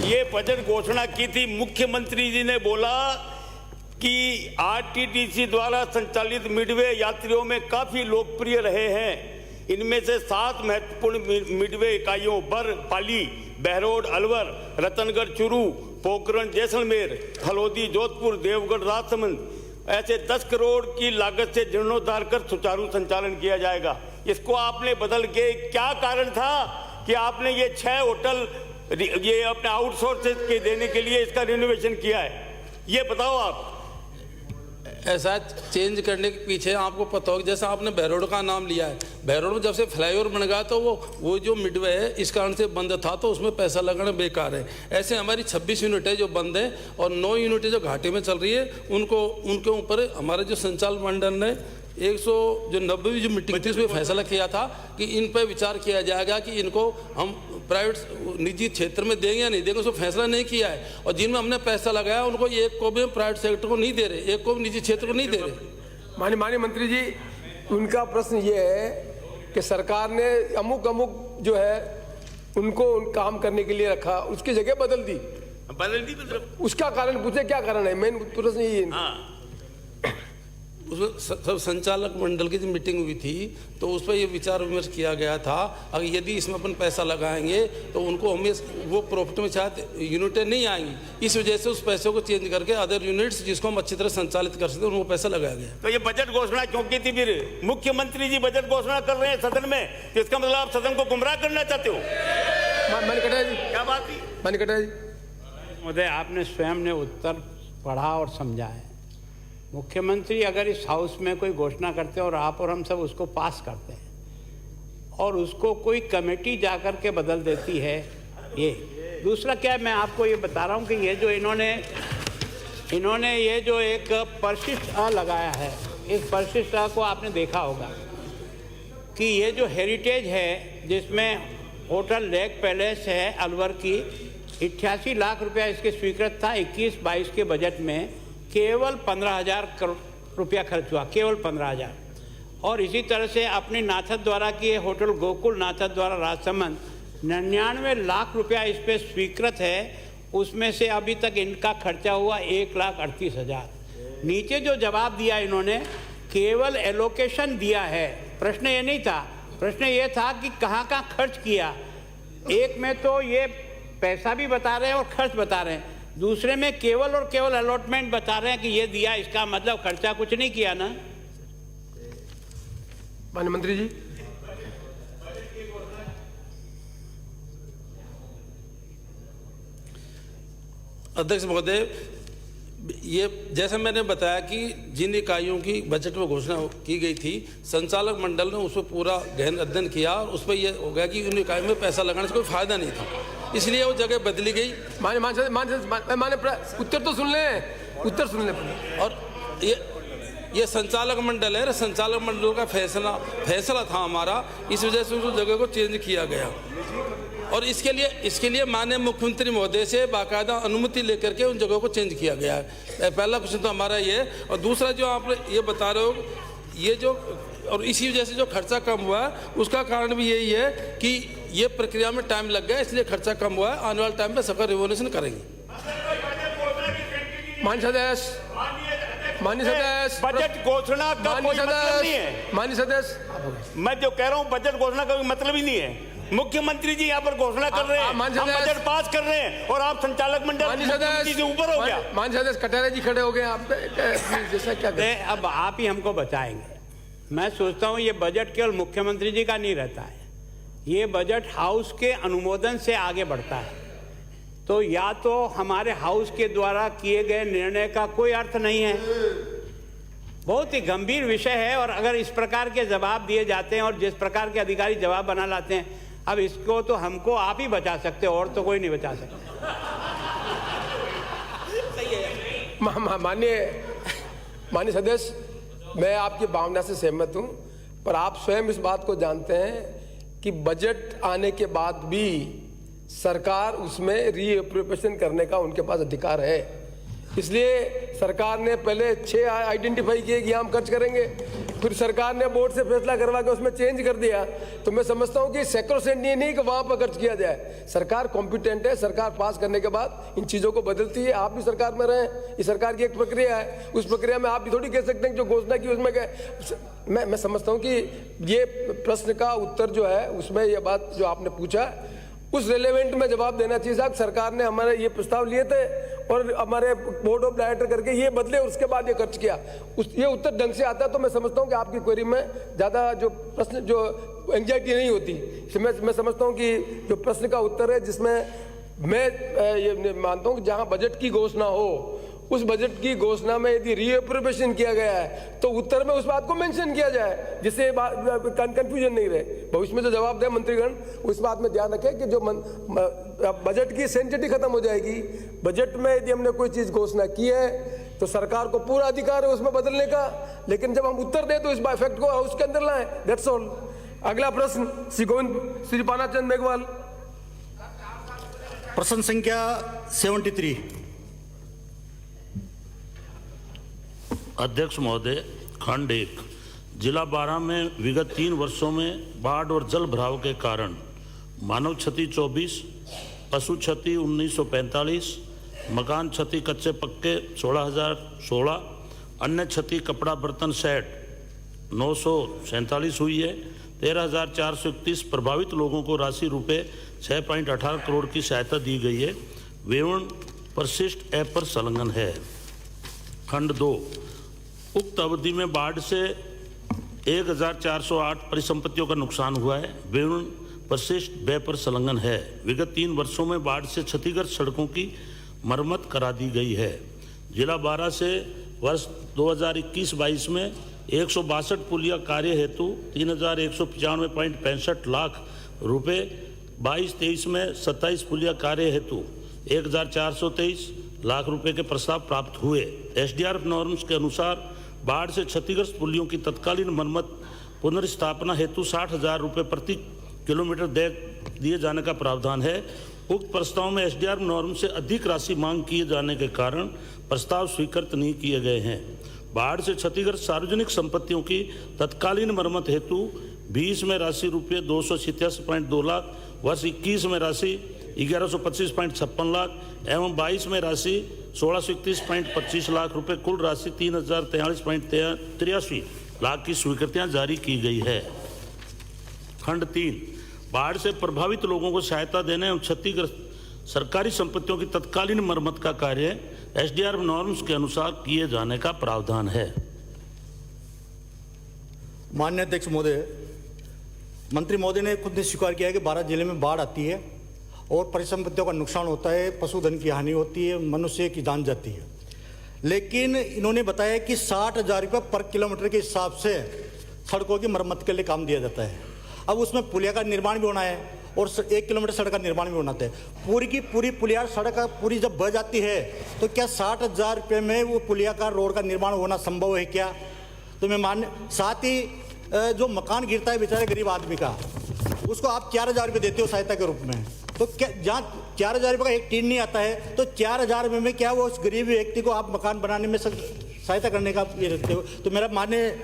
ये बजट घोषणा की थी, मुख्यमंत्री जी ने बोला कि आरटीटीसी द्वारा संचालित मिडवे यात्रियों में काफी लोकप्रिय रहे हैं। इनमें से 7 महत्वपूर्ण मिडवे इकाइयों बर पाली, बहरोड अलवर, रतनगढ़ चूरू, पोखरण जैसलमेर, हलोदी जोधपुर, देवगढ़ राजसमंद, ऐसे 10 करोड़ की लागत से जीर्णोद्धार कर सुचारू संचालन किया जाएगा। इसको आपने बदल के, क्या कारण था कि आपने ये 6 होटल ये अपने आउटसोर्स के देने के लिए इसका रिनोवेशन किया है, ये बताओ आप। ऐसा चेंज करने के पीछे आपको पता होगा, जैसे आपने बहरोड का नाम लिया है, बहरोड में जब से फ्लाईओवर बन गया तो वो जो मिडवे है इस कारण से बंद था, तो उसमें पैसा लगाना बेकार है। ऐसे हमारी 26 यूनिटें जो बंद है और 9 यूनिटें जो घाटे में चल रही है, उनके ऊपर हमारे जो संचालन मंडल ने 190वीं जो मीटिंग थी उसमें फैसला किया था कि इन पर विचार किया जाएगा कि इनको हम प्राइवेट निजी क्षेत्र में देंगे या नहीं देंगे, उसको फैसला नहीं किया है। और जिनमें हमने पैसा लगाया उनको एक को भी प्राइवेट सेक्टर को नहीं दे रहे, एक को भी निजी क्षेत्र को नहीं दे रहे। माननीय मंत्री जी, उनका प्रश्न ये है कि सरकार ने अमुक जो है उनको काम करने के लिए रखा, उसकी जगह बदल दी, उसका कारण पूछे, क्या कारण है? मेन प्रश्न यही है। उसमें सब संचालक मंडल की जो मीटिंग हुई थी तो उस पर ये विचार विमर्श किया गया था, अगर यदि इसमें अपन पैसा लगाएंगे तो उनको हमें वो प्रॉफिट में शायद यूनिटें नहीं आएंगी, इस वजह से उस पैसे को चेंज करके अदर यूनिट्स जिसको हम अच्छी तरह संचालित कर सकते हैं उनको पैसा लगाया गया। तो ये बजट घोषणा क्यों की थी फिर? मुख्यमंत्री जी बजट घोषणा कर रहे हैं सदन में, तो इसका मतलब आप सदन को गुमराह करना चाहते हो? क्या बात थी? महोदय, आपने स्वयं ने उत्तर पढ़ा और समझा है। मुख्यमंत्री अगर इस हाउस में कोई घोषणा करते हैं और आप और हम सब उसको पास करते हैं और उसको कोई कमेटी जाकर के बदल देती है, ये दूसरा क्या है, मैं आपको ये बता रहा हूँ कि ये जो इन्होंने ये जो एक परिशिष्ट अ लगाया है, इस परिशिष्ट अ को आपने देखा होगा कि ये जो हेरिटेज है जिसमें होटल लेक पैलेस है अलवर की, 88 लाख रुपया इसके स्वीकृत था। 21-22 के बजट में केवल 15,000 करोड़ रुपया खर्च हुआ, केवल 15,000। और इसी तरह से अपनी नाथद द्वारा की होटल गोकुल नाथद द्वारा राजसमंद 99 लाख रुपया इस पर स्वीकृत है, उसमें से अभी तक इनका खर्चा हुआ 1,38,000। नीचे जो जवाब दिया इन्होंने केवल एलोकेशन दिया है, प्रश्न ये नहीं था, प्रश्न ये था कि कहाँ कहाँ खर्च किया। एक में तो ये पैसा भी बता रहे हैं और खर्च बता रहे हैं, दूसरे में केवल और केवल अलॉटमेंट बता रहे हैं कि ये दिया, इसका मतलब खर्चा कुछ नहीं किया ना। माननीय मंत्री जी, अध्यक्ष महोदय, ये जैसे मैंने बताया कि जिन इकाइयों की बजट में घोषणा की गई थी, संचालक मंडल ने उस पर पूरा गहन अध्ययन किया और उस पर यह हो गया कि उन इकाइयों में पैसा लगाने से कोई फायदा नहीं था, इसलिए वो जगह बदली गई। माने उत्तर तो सुन ले, उत्तर सुन ले। और ये संचालक मंडल है, संचालक मंडल का फैसला था हमारा, इस वजह से उस जगह को चेंज किया गया। और इसके लिए माननीय मुख्यमंत्री महोदय से बाकायदा अनुमति लेकर के उन जगहों को चेंज किया गया है। पहला क्वेश्चन तो हमारा ये, और दूसरा जो आप ये बता रहे हो, ये जो और इसी वजह से जो खर्चा कम हुआ है उसका कारण भी यही है कि ये प्रक्रिया में टाइम लग गया, इसलिए खर्चा कम हुआ है। आने वाले टाइम में सबका रिवोल्यूशन करेंगे। माननीय सदस्य, बजट घोषणा का कोई मतलब नहीं है। माननीय सदस्य, मैं जो कह रहा हूँ बजट घोषणा का कोई मतलब ही नहीं है। मुख्यमंत्री जी यहाँ पर घोषणा कर रहे हैं, हम बजट पास कर रहे हैं और आप संचालक मंडल से ऊपर हो गया। माननीय सदस्य कटारे जी खड़े हो गए, आप जैसा क्या अब आप ही हमको बताएंगे। मैं सोचता हूँ ये बजट केवल मुख्यमंत्री जी का नहीं रहता है, ये बजट हाउस के अनुमोदन से आगे बढ़ता है। तो या तो हमारे हाउस के द्वारा किए गए निर्णय का कोई अर्थ नहीं है, बहुत ही गंभीर विषय है। और अगर इस प्रकार के जवाब दिए जाते हैं और जिस प्रकार के अधिकारी जवाब बना लाते हैं, अब इसको तो हमको आप ही बचा सकते हो और तो कोई नहीं बचा सकता। माननीय सदस्य, मैं आपकी भावना से सहमत हूं, पर आप स्वयं इस बात को जानते हैं कि बजट आने के बाद भी सरकार उसमें रीअप्रोप्रिएशन करने का उनके पास अधिकार है। इसलिए सरकार ने पहले 6 आइडेंटिफाई किए कि हम खर्च करेंगे, फिर सरकार ने बोर्ड से फैसला करवा के उसमें चेंज कर दिया। तो मैं समझता हूं कि सैक्रोसेंट ये नहीं कि वहां पर खर्च किया जाए। सरकार कॉम्पिटेंट है, सरकार पास करने के बाद इन चीज़ों को बदलती है। आप भी सरकार में रहें, ये सरकार की एक प्रक्रिया है, उस प्रक्रिया में आप भी थोड़ी कह सकते हैं कि जो घोषणा की उसमें मैं समझता हूँ कि ये प्रश्न का उत्तर जो है उसमें ये बात जो आपने पूछा उस रेलेवेंट में जवाब देना चाहिए साहब। सरकार ने हमारे ये प्रस्ताव लिए थे और हमारे बोर्ड ऑफ डायरेक्टर करके ये बदले और उसके बाद ये खर्च किया, ये उत्तर ढंग से आता है। तो मैं समझता हूँ कि आपकी क्वेरी में ज़्यादा जो प्रश्न जो एंग्जाइटी नहीं होती। मैं समझता हूँ कि जो प्रश्न का उत्तर है जिसमें मैं ये मानता हूँ कि जहाँ बजट की घोषणा हो उस बजट की घोषणा में यदि रीअप्रोप्रिएशन किया गया है तो उत्तर में उस बात को मेंशन किया जाए, जिससे कंफ्यूजन नहीं रहे। भविष्य में जो जवाब दे मंत्रीगण उस बात में ध्यान रखें कि जो बजट की सेंसिटिविटी खत्म हो जाएगी। बजट में यदि हमने कोई चीज घोषणा की है तो सरकार को पूरा अधिकार है उसमें बदलने का, लेकिन जब हम उत्तर दें तो इस इफेक्ट को उसके अंदर लाएं। That's all. अगला प्रश्न श्री पानाचंद मेघवाल। प्रश्न संख्या 73। अध्यक्ष महोदय, खंड 1, जिला बारां में विगत 3 वर्षों में बाढ़ और जल भराव के कारण मानव क्षति 24, पशु क्षति 1945, मकान क्षति कच्चे पक्के 16,016, अन्य क्षति कपड़ा बर्तन सेट 947 हुई है। 13,431 प्रभावित लोगों को राशि रुपये 6.18 करोड़ की सहायता दी गई है। विवरण परिशिष्ट ऐप पर संलग्न है। खंड 2, उक्त अवधि में बाढ़ से 1,408 परिसंपत्तियों का नुकसान हुआ है। विवरण परिशिष्ट व्यय पर संलग्न है। विगत 3 वर्षों में बाढ़ से क्षतिग्रस्त सड़कों की मरम्मत करा दी गई है। जिला बारां से वर्ष 2021-22 में 162 पुलिया कार्य हेतु 3,195.65 लाख रुपए, 22-23 में 27 पुलिया कार्य हेतु 1,423 लाख रुपए के प्रस्ताव प्राप्त हुए। एसडीआरएफ नॉर्म्स के अनुसार बाढ़ से क्षतिग्रस्त पुलियों की तत्कालीन मरम्मत पुनर्स्थापना हेतु 60,000 रुपये प्रति किलोमीटर दिए जाने का प्रावधान है। उक्त प्रस्ताव में एसडीआरएफ नॉर्म से अधिक राशि मांग किए जाने के कारण प्रस्ताव स्वीकृत नहीं किए गए हैं। बाढ़ से क्षतिग्रस्त सार्वजनिक संपत्तियों की तत्कालीन मरम्मत हेतु 20 में राशि रुपये 287.2 लाख, वर्ष 21 में राशि 1125.56 लाख एवं 22 में राशि 1631.25 लाख रुपए, कुल राशि 3,043.83 लाख की स्वीकृतियां जारी की गई है। खंड 3, बाढ़ से प्रभावित लोगों को सहायता देने एवं क्षतिग्रस्त सरकारी संपत्तियों की तत्कालीन मरम्मत का कार्य एसडीआरएफ नॉर्म्स के अनुसार किए जाने का प्रावधान है। माननीय अध्यक्ष महोदय, मंत्री महोदय ने खुद ने स्वीकार किया है कि 12 जिले में बाढ़ आती है और परिसंपत्तियों का नुकसान होता है, पशुधन की हानि होती है, मनुष्य की जान जाती है। लेकिन इन्होंने बताया कि 60,000 रुपये पर किलोमीटर के हिसाब से सड़कों की मरम्मत के लिए काम दिया जाता है। अब उसमें पुलिया का निर्माण भी होना है और 1 किलोमीटर सड़क का निर्माण भी होना है। पूरी की पूरी पुलिया सड़क पूरी जब बह जाती है तो क्या 60,000 रुपये में वो पुलिया का रोड का निर्माण होना संभव है क्या? तो मैं साथ ही जो मकान गिरता है बेचारे गरीब आदमी का, उसको आप 4,000 रुपये देते हो सहायता के रूप में, तो क्या जहाँ 4,000 रुपये का एक टीन नहीं आता है तो 4,000 रुपये में क्या वो उस गरीब व्यक्ति को आप मकान बनाने में सहायता करने का ये रखते हो? तो मेरा माननीय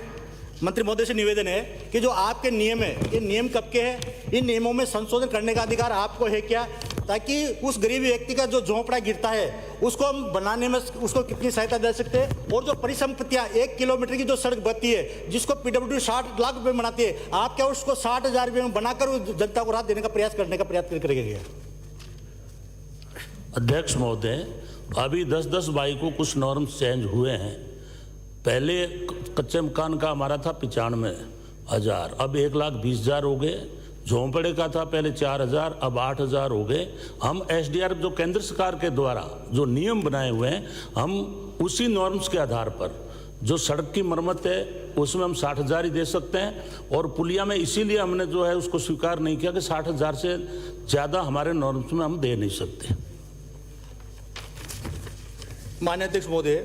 मंत्री महोदय से निवेदन है कि जो आपके नियम है, ये नियम कब के हैं? इन नियमों में संशोधन करने का अधिकार आपको है क्या, ताकि उस गरीब व्यक्ति का जो झोंपड़ा गिरता है उसको हम बनाने में उसको कितनी सहायता दे सकते हैं? और जो परिसंपत्तियां 1 किलोमीटर की जो सड़क बनती है जिसको पीडब्ल्यूडी 60 लाख रुपए बनाती है, आप क्या उसको 60,000 रुपये में बनाकर जनता को राहत देने का प्रयास करने का प्रयास करेंगे? अध्यक्ष महोदय, अभी 10-10 बाई को कुछ नॉर्म्स चेंज हुए हैं। पहले कच्चे मकान का हमारा था 95,000, अब 1,20,000 हो गए। झोंपड़े का था पहले 4,000, अब 8,000 हो गए। हम एसडीआरएफ जो केंद्र सरकार के द्वारा जो नियम बनाए हुए हैं, हम उसी नॉर्म्स के आधार पर जो सड़क की मरम्मत है उसमें हम 60,000 ही दे सकते हैं। और पुलिया में इसीलिए हमने जो है उसको स्वीकार नहीं किया कि 60,000 से ज़्यादा हमारे नॉर्म्स में हम दे नहीं सकते। माननीय अध्यक्ष महोदय,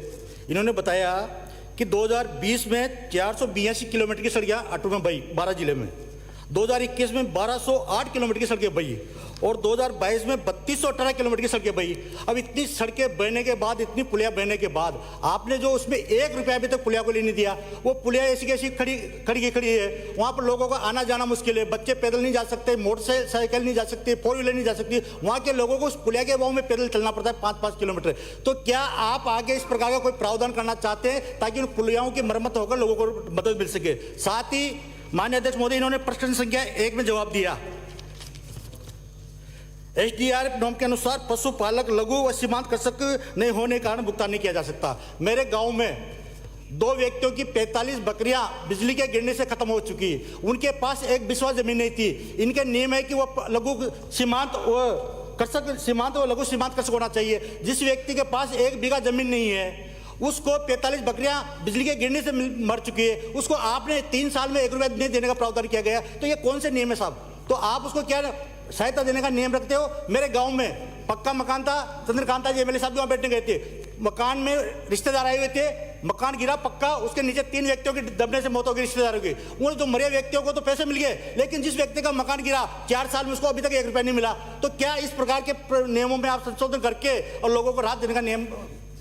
इन्होंने बताया कि 2020 में 482 किलोमीटर की सड़कें ऑटो में बही 12 जिले में, 2021 में 1208 किलोमीटर की सड़कें बही और 2022 में 3218 किलोमीटर की सड़कें बही। अब इतनी सड़कें बहने के बाद, इतनी पुलिया बहने के बाद आपने जो उसमें 1 रुपया अभी तक पुलिया को नहीं दिया, वो पुलिया ऐसी कैसी खड़ी है, वहाँ पर लोगों का आना जाना मुश्किल है, बच्चे पैदल नहीं जा सकते, मोटरसाइकिल नहीं जा सकती, 4 व्हीलर नहीं जा सकती, वहाँ के लोगों को उस पुलिया के अभाव में पैदल चलना पड़ता है 5-5 किलोमीटर। तो क्या आप आगे इस प्रकार का कोई प्रावधान करना चाहते हैं ताकि उन पुलियाओं की मरम्मत होकर लोगों को मदद मिल सके? साथ ही माननीय अध्यक्ष महोदय, इन्होंने प्रश्न संख्या 1 में जवाब दिया, एसडीआरएफ नॉर्म के अनुसार पशुपालक लघु व सीमांत कृषक नहीं होने के कारण भुगतान नहीं किया जा सकता। मेरे गांव में 2 व्यक्तियों की 45 बकरियां बिजली के गिरने से खत्म हो चुकी, उनके पास एक बिस्वा जमीन नहीं थी। इनके नियम है कि वह लघु सीमांत व कृषक सीमांत व लघु सीमांत कृषक होना चाहिए। जिस व्यक्ति के पास 1 बीघा जमीन नहीं है, उसको 45 बकरियां बिजली के गिरने से मर चुकी है, उसको आपने 3 साल में 1 रुपया नहीं देने का प्रावधान किया गया। तो ये कौन से नियम है साहब? तो आप उसको क्या सहायता देने का नियम रखते हो? मेरे गांव में पक्का मकान था, चंद्रकांता जी एमएलए साहब वहां बैठने गए थे, मकान में रिश्तेदार आए हुए थे, मकान गिरा पक्का, उसके नीचे 3 व्यक्तियों की दबने से मौत हो गई रिश्तेदारों की। उन जो मरे व्यक्तियों को तो पैसे मिल गए, लेकिन जिस व्यक्ति का मकान गिरा 4 साल में उसको अभी तक 1 रुपया नहीं मिला। तो क्या इस प्रकार के नियमों में आप संशोधन करके और लोगों को राहत देने का नियम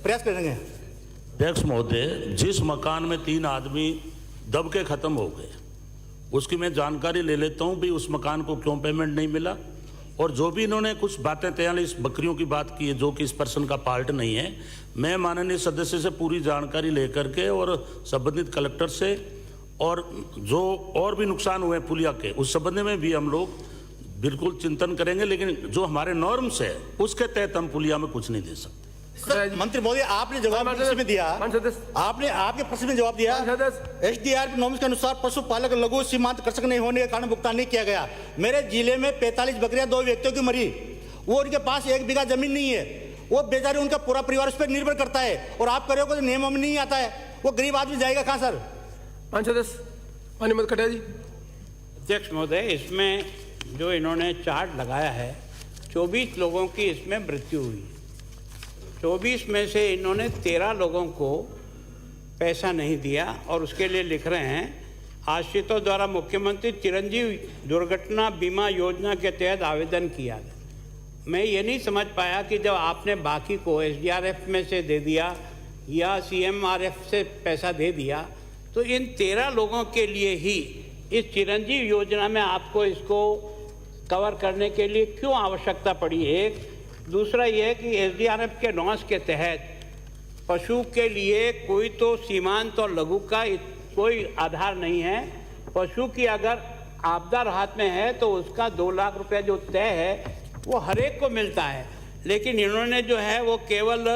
प्रयास करेंगे? अध्यक्ष महोदय, जिस मकान में 3 आदमी दब के खत्म हो गए, उसकी मैं जानकारी ले लेता हूं भी उस मकान को क्यों पेमेंट नहीं मिला, और जो भी इन्होंने कुछ बातें 43 बकरियों की बात की है जो कि इस पर्सन का पार्ट नहीं है, मैं माननीय सदस्य से पूरी जानकारी लेकर के और संबंधित कलेक्टर से और जो और भी नुकसान हुए पुलिया के उस संबंध में भी हम लोग बिल्कुल चिंतन करेंगे, लेकिन जो हमारे नॉर्म्स है उसके तहत हम पुलिया में कुछ नहीं दे सकते। मंत्री महोदय, आपने जवाब में दिया, आपने आपके प्रश्न में जवाब दिया, एसडीआरएफ नॉर्म्स के अनुसार पशुपालक लघु सीमांत कृषक नहीं होने के कारण भुगतान नहीं किया गया। मेरे जिले में 45 बकरियां 2 व्यक्तियों की मरी, वो उनके पास 1 बीघा जमीन नहीं है, वो बेचारे उनका पूरा परिवार उस पर निर्भर करता है, और आप करो नियमों में नहीं आता है, वो गरीब आदमी जाएगा कहाँ सर? अध्यक्ष महोदय, इसमें जो इन्होंने चार्ट लगाया है, 24 लोगों की इसमें मृत्यु हुई, 24 में से इन्होंने 13 लोगों को पैसा नहीं दिया और उसके लिए लिख रहे हैं आश्रितों द्वारा मुख्यमंत्री चिरंजीवी दुर्घटना बीमा योजना के तहत आवेदन किया। मैं ये नहीं समझ पाया कि जब आपने बाकी को एसडीआरएफ में से दे दिया या सीएमआरएफ से पैसा दे दिया, तो इन 13 लोगों के लिए ही इस चिरंजीवी योजना में आपको इसको कवर करने के लिए क्यों आवश्यकता पड़ी? एक दूसरा ये है कि एसडीआरएफ के नॉर्म्स के तहत पशु के लिए कोई तो सीमांत और लघु का कोई आधार नहीं है। पशु की अगर आपदा राहत में है तो उसका 2 लाख रुपया जो तय है वो हर एक को मिलता है, लेकिन इन्होंने जो है वो केवल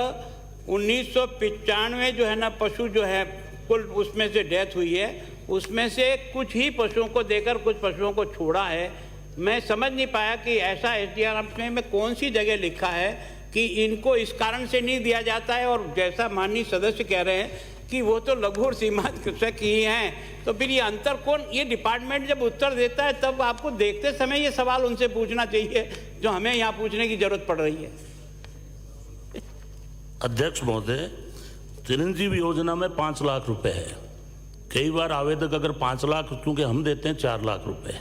1995 जो है ना पशु जो है कुल उसमें से डेथ हुई है, उसमें से कुछ ही पशुओं को देकर कुछ पशुओं को छोड़ा है। मैं समझ नहीं पाया कि ऐसा एसडीआरएफ में कौन सी जगह लिखा है कि इनको इस कारण से नहीं दिया जाता है, और जैसा माननीय सदस्य कह रहे हैं कि वो तो लघु और सीमांत कृषक ही हैं, तो फिर ये अंतर कौन? ये डिपार्टमेंट जब उत्तर देता है तब आपको देखते समय ये सवाल उनसे पूछना चाहिए जो हमें यहाँ पूछने की जरूरत पड़ रही है। अध्यक्ष महोदय, चिरंजीवी योजना में 5 लाख रुपए है। कई बार आवेदक अगर 5 लाख, क्योंकि हम देते हैं 4 लाख रुपए,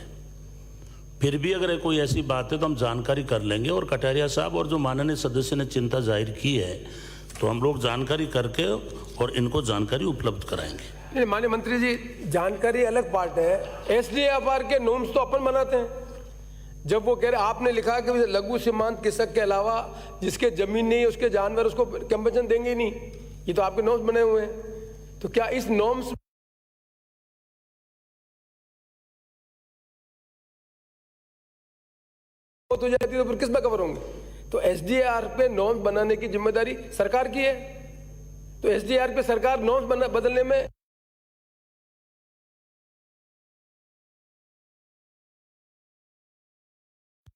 फिर भी अगर कोई ऐसी बात है तो हम जानकारी कर लेंगे, और कटारिया साहब और जो माननीय सदस्य ने चिंता जाहिर की है तो हम लोग जानकारी करके और इनको जानकारी उपलब्ध कराएंगे। माननीय मंत्री जी, जानकारी अलग पार्ट है, एसडीआरएफ के नॉर्म्स तो अपन बनाते हैं। जब वो कह रहे आपने लिखा कि लघु सीमांत कृषक के अलावा जिसके जमीन नहीं है उसके जानवर उसको कंपनसेशन देंगे ही नहीं, ये तो आपके नॉर्म्स बने हुए हैं। तो क्या इस नॉर्म्स तो जाती तो फिर किस में कवर होंगे? तो एसडीआर पे नॉर्म्स बनाने की जिम्मेदारी सरकार की है, तो एसडीआर पे सरकार नॉर्म्स बदलने में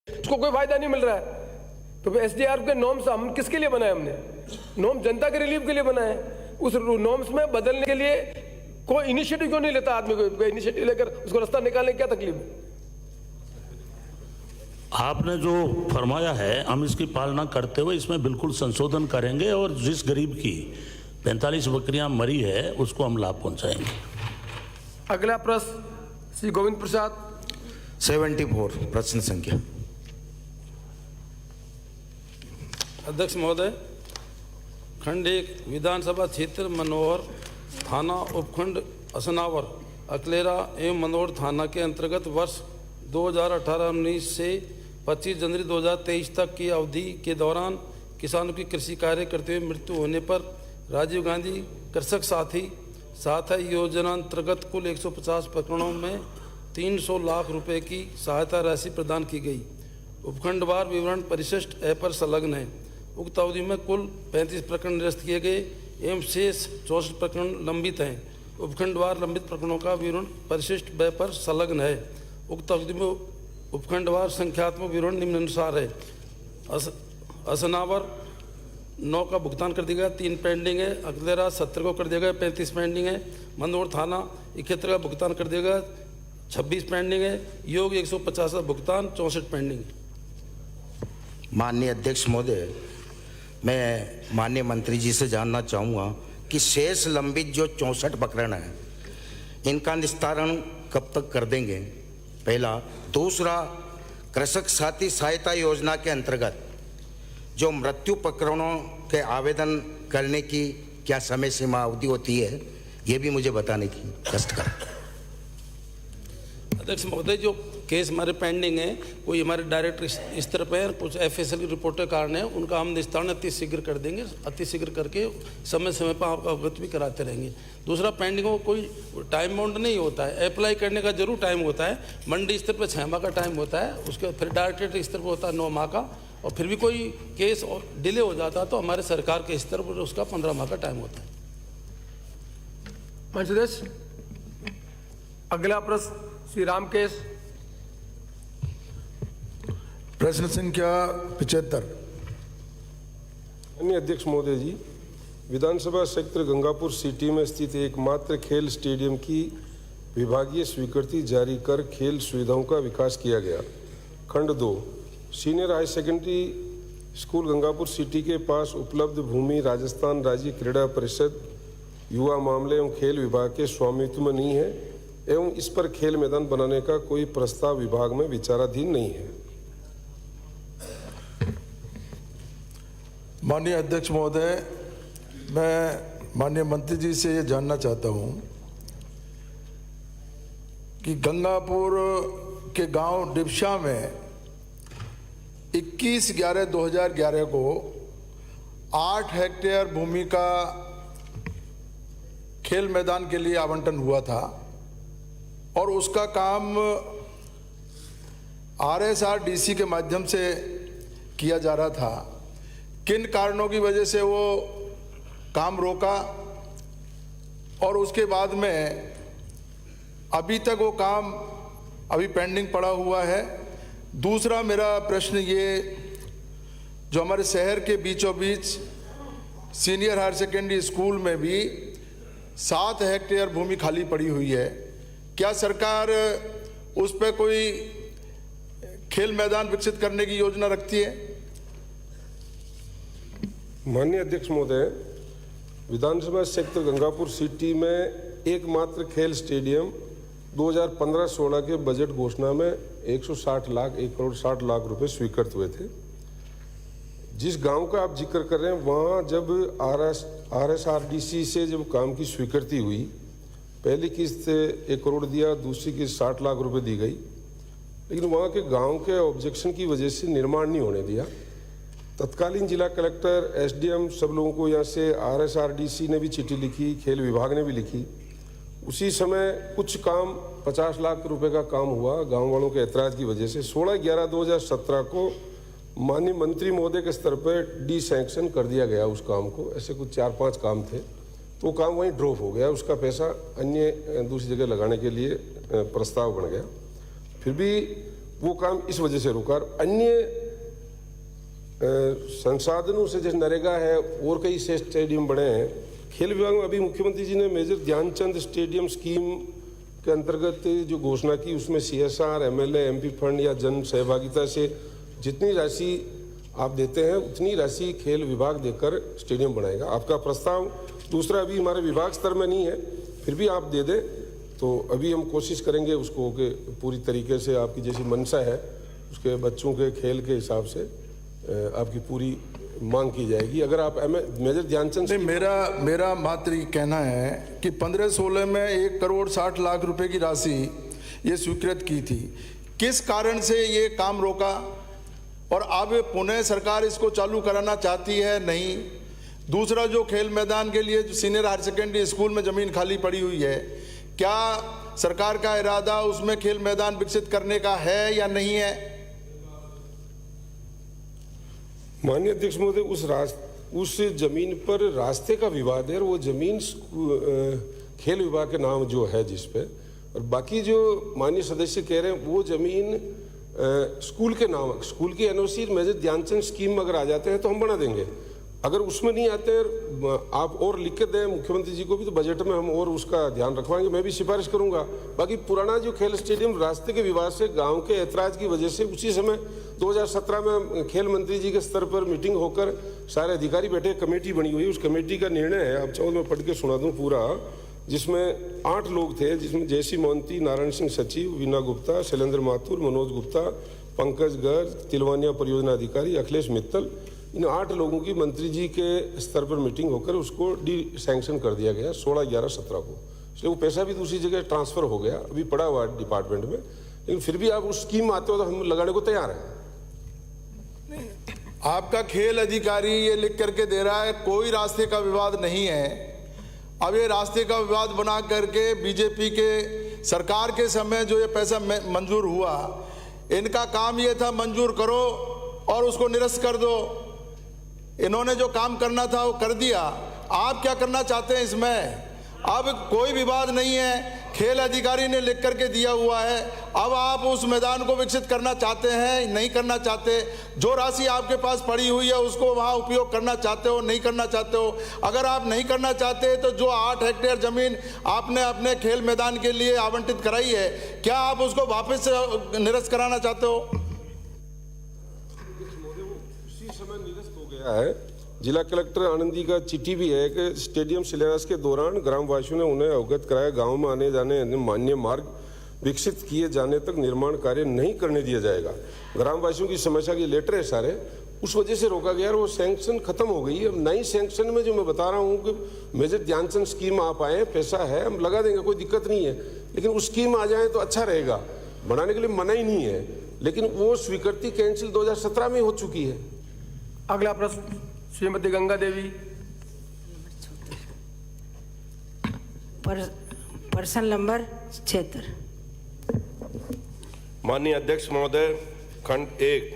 उसको कोई फायदा नहीं मिल रहा है। तो एसडीआर के नॉर्म्स हम किसके लिए बनाए? हमने नॉर्म जनता के रिलीफ के लिए बनाए। उस नॉर्म्स में बदलने के लिए कोई इनिशिएटिव क्यों नहीं लेता? आदमी को इनिशिएटिव लेकर उसको रास्ता निकालने की क्या तकलीफ है? आपने जो फरमाया है हम इसकी पालना करते हुए इसमें बिल्कुल संशोधन करेंगे और जिस गरीब की 45 बकरियां मरी है उसको हम लाभ पहुंचाएंगे। अगला प्रश्न श्री गोविंद प्रसाद। 74 प्रश्न संख्या। अध्यक्ष महोदय, खंड 1 विधानसभा क्षेत्र मनोहर थाना उपखंड असनावर अकलेरा एवं मनोहर थाना के अंतर्गत वर्ष 2018-19 से 25 जनवरी 2023 तक की अवधि के दौरान किसानों की कृषि कार्य करते हुए मृत्यु होने पर राजीव गांधी कृषक साथी सहायता योजना अंतर्गत कुल 150 प्रकरणों में 300 लाख रुपए की सहायता राशि प्रदान की गई। उपखंडवार विवरण परिशिष्ट ए पर संलग्न है। उक्त अवधि में कुल 35 प्रकरण निरस्त किए गए एवं शेष 64 प्रकरण लंबित हैं। उपखंडवार लंबित प्रकरणों का विवरण परिशिष्ट ब पर संलग्न है। उक्त अवधि में उपखंडवार संख्यात्मक विवरण निम्नानुसार है। असनावर 9 का भुगतान कर दिया गया, 3 पेंडिंग है। अकलेरा 70 को कर दिया गया, 35 पेंडिंग है। मनोहर थाना 71 का भुगतान कर दिया गया, 26 पेंडिंग है। योग 150 का भुगतान, 64 पेंडिंग है। माननीय अध्यक्ष महोदय, मैं माननीय मंत्री जी से जानना चाहूँगा कि शेष लंबित जो 64 प्रकरण हैं इनका निस्तारण कब तक कर देंगे, पहला। दूसरा, कृषक साथी सहायता योजना के अंतर्गत जो मृत्यु प्रकरणों के आवेदन करने की क्या समय सीमा अवधि होती है, ये भी मुझे बताने की कष्ट करें। अध्यक्ष महोदय, जो केस हमारे पेंडिंग है, कोई हमारे डायरेक्ट स्तर पर, कुछ FSL की रिपोर्ट के कारण है, उनका हम निस्तारण अति शीघ्र कर देंगे। अति शीघ्र करके समय समय पर आपको अवगत भी कराते रहेंगे। दूसरा, पेंडिंग को कोई टाइम बाउंड नहीं होता है। अप्लाई करने का जरूर टाइम होता है। मंडी स्तर पर 6 माह का टाइम होता है, उसके फिर डायरेक्टरेट स्तर पर होता है 9 माह का, और फिर भी कोई केस डिले हो जाता है तो हमारे सरकार के स्तर पर उसका 15 माह का टाइम होता है। मंच अगला प्रश्न श्री रामकेश। प्रश्न संख्या 75। माननीय अध्यक्ष महोदय जी, विधानसभा क्षेत्र गंगापुर सिटी में स्थित एकमात्र खेल स्टेडियम की विभागीय स्वीकृति जारी कर खेल सुविधाओं का विकास किया गया। खंड 2 senior high secondary school Gangapur city के पास उपलब्ध भूमि राजस्थान राज्य क्रीड़ा परिषद युवा मामले एवं खेल विभाग के स्वामित्व में नहीं है एवं इस पर खेल मैदान बनाने का कोई प्रस्ताव विभाग में विचाराधीन नहीं है। माननीय अध्यक्ष महोदय, मैं माननीय मंत्री जी से ये जानना चाहता हूँ कि गंगापुर के गांव डिप्शा में 21/11/2011 को 8 हेक्टेयर भूमि का खेल मैदान के लिए आवंटन हुआ था और उसका काम RSRDC के माध्यम से किया जा रहा था। किन कारणों की वजह से वो काम रोका और उसके बाद में अभी तक वो काम अभी पेंडिंग पड़ा हुआ है। दूसरा मेरा प्रश्न ये, जो हमारे शहर के बीचों बीच सीनियर हायर सेकेंडरी स्कूल में भी 7 हेक्टेयर भूमि खाली पड़ी हुई है, क्या सरकार उस पर कोई खेल मैदान विकसित करने की योजना रखती है? माननीय अध्यक्ष महोदय, विधानसभा क्षेत्र गंगापुर सिटी में एकमात्र खेल स्टेडियम 2015-16 के बजट घोषणा में 1 करोड़ 60 लाख रुपए स्वीकृत हुए थे। जिस गांव का आप जिक्र कर रहे हैं, वहाँ जब RSRDC से जब काम की स्वीकृति हुई, पहली किस्त 1 करोड़ दिया, दूसरी किस्त 60 लाख रुपए दी गई, लेकिन वहाँ के गांव के ऑब्जेक्शन की वजह से निर्माण नहीं होने दिया। तत्कालीन जिला कलेक्टर, SDM सब लोगों को यहाँ से RSRDC ने भी चिट्ठी लिखी, खेल विभाग ने भी लिखी। उसी समय कुछ काम 50 लाख रुपए का काम हुआ, गांव वालों के ऐतराज़ की वजह से 16/11/2017 को माननीय मंत्री महोदय के स्तर पर डी सैंक्शन कर दिया गया उस काम को। ऐसे कुछ 4-5 काम थे, तो वो काम वहीं ड्रॉप हो गया। उसका पैसा अन्य दूसरी जगह लगाने के लिए प्रस्ताव बन गया। फिर भी वो काम इस वजह से रुका। अन्य संसाधनों से जैसे नरेगा है और कई से स्टेडियम बने हैं। खेल विभाग में अभी मुख्यमंत्री जी ने मेजर ध्यानचंद स्टेडियम स्कीम के अंतर्गत जो घोषणा की उसमें CSR, MLA, MP फंड या जन सहभागिता से जितनी राशि आप देते हैं उतनी राशि खेल विभाग देकर स्टेडियम बनाएगा। आपका प्रस्ताव दूसरा अभी हमारे विभाग स्तर में नहीं है, फिर भी आप दे दें तो अभी हम कोशिश करेंगे उसको कि पूरी तरीके से आपकी जैसी मंशा है उसके बच्चों के खेल के हिसाब से आपकी पूरी मांग की जाएगी। अगर आप मेजर ध्यानचंद मेरा मात्र ये कहना है कि 15-16 में 1,60,00,000 रुपए की राशि ये स्वीकृत की थी, किस कारण से ये काम रोका और अब पुनः सरकार इसको चालू कराना चाहती है नहीं। दूसरा, जो खेल मैदान के लिए जो सीनियर हायर सेकेंडरी स्कूल में ज़मीन खाली पड़ी हुई है, क्या सरकार का इरादा उसमें खेल मैदान विकसित करने का है या नहीं है? माननीय अध्यक्ष महोदय, उस जमीन पर रास्ते का विवाद है और वो जमीन खेल विभाग के नाम जो है जिस पे, और बाकी जो माननीय सदस्य कह रहे हैं वो जमीन स्कूल के नाम, स्कूल की NOC मेजर ध्यानचंद स्कीम अगर आ जाते हैं तो हम बना देंगे। अगर उसमें नहीं आते आप और लिख के दें मुख्यमंत्री जी को भी तो बजट में हम और उसका ध्यान रखवाएंगे, मैं भी सिफारिश करूंगा। बाकी पुराना जो खेल स्टेडियम रास्ते के विवाद से, गांव के ऐतराज की वजह से, उसी समय 2017 में खेल मंत्री जी के स्तर पर मीटिंग होकर सारे अधिकारी बैठे, कमेटी बनी हुई, उस कमेटी का निर्णय है, अब चाहो मैं पढ़ के सुना दूं पूरा, जिसमें 8 लोग थे, जिसमें जयसी मोहंती, नारायण सिंह सचिव, वीना गुप्ता, शैलेंद्र माथुर, मनोज गुप्ता, पंकज गर्ग, तिलवानिया परियोजना अधिकारी, अखिलेश मित्तल, इन 8 लोगों की मंत्री जी के स्तर पर मीटिंग होकर उसको सैंक्शन कर दिया गया 16/11/17 को। इसलिए वो पैसा भी दूसरी जगह ट्रांसफर हो गया, अभी पड़ा हुआ है डिपार्टमेंट में, लेकिन फिर भी आप उस स्कीम आते हो तो हम लगाने को तैयार हैं। आपका खेल अधिकारी ये लिख करके दे रहा है कोई रास्ते का विवाद नहीं है। अब ये रास्ते का विवाद बना करके बीजेपी के सरकार के समय जो ये पैसा मंजूर हुआ, इनका काम ये था मंजूर करो और उसको निरस्त कर दो। इन्होंने जो काम करना था वो कर दिया। आप क्या करना चाहते हैं इसमें? अब कोई विवाद नहीं है, खेल अधिकारी ने लिख करके दिया हुआ है। अब आप उस मैदान को विकसित करना चाहते हैं, नहीं करना चाहते? जो राशि आपके पास पड़ी हुई है उसको वहाँ उपयोग करना चाहते हो, नहीं करना चाहते हो? अगर आप नहीं करना चाहते तो जो 8 हेक्टेयर जमीन आपने अपने खेल मैदान के लिए आवंटित कराई है, क्या आप उसको वापस निरस्त कराना चाहते हो? उसी समय निरस्त हो गया है। जिला कलेक्टर आनंदी का चिट्ठी भी है कि स्टेडियम शिलान्यास के दौरान ग्रामवासियों ने उन्हें अवगत कराया, गांव में आने जाने मान्य मार्ग विकसित किए जाने तक निर्माण कार्य नहीं करने दिया जाएगा। ग्रामवासियों की समस्या के लेटर है सारे, उस वजह से रोका गया और वो सैंक्शन खत्म हो गई। अब नई सैंक्शन में जो मैं बता रहा हूँ कि मेजर ध्यानचंद स्कीम आप आए, पैसा है, हम लगा देंगे, कोई दिक्कत नहीं है, लेकिन उस स्कीम आ जाए तो अच्छा रहेगा। बनाने के लिए मना ही नहीं है, लेकिन वो स्वीकृति कैंसिल 2017 में हो चुकी है। अगला प्रश्न श्रीमती गंगा देवी। प्रश्न नंबर 76। माननीय अध्यक्ष महोदय, खंड 1,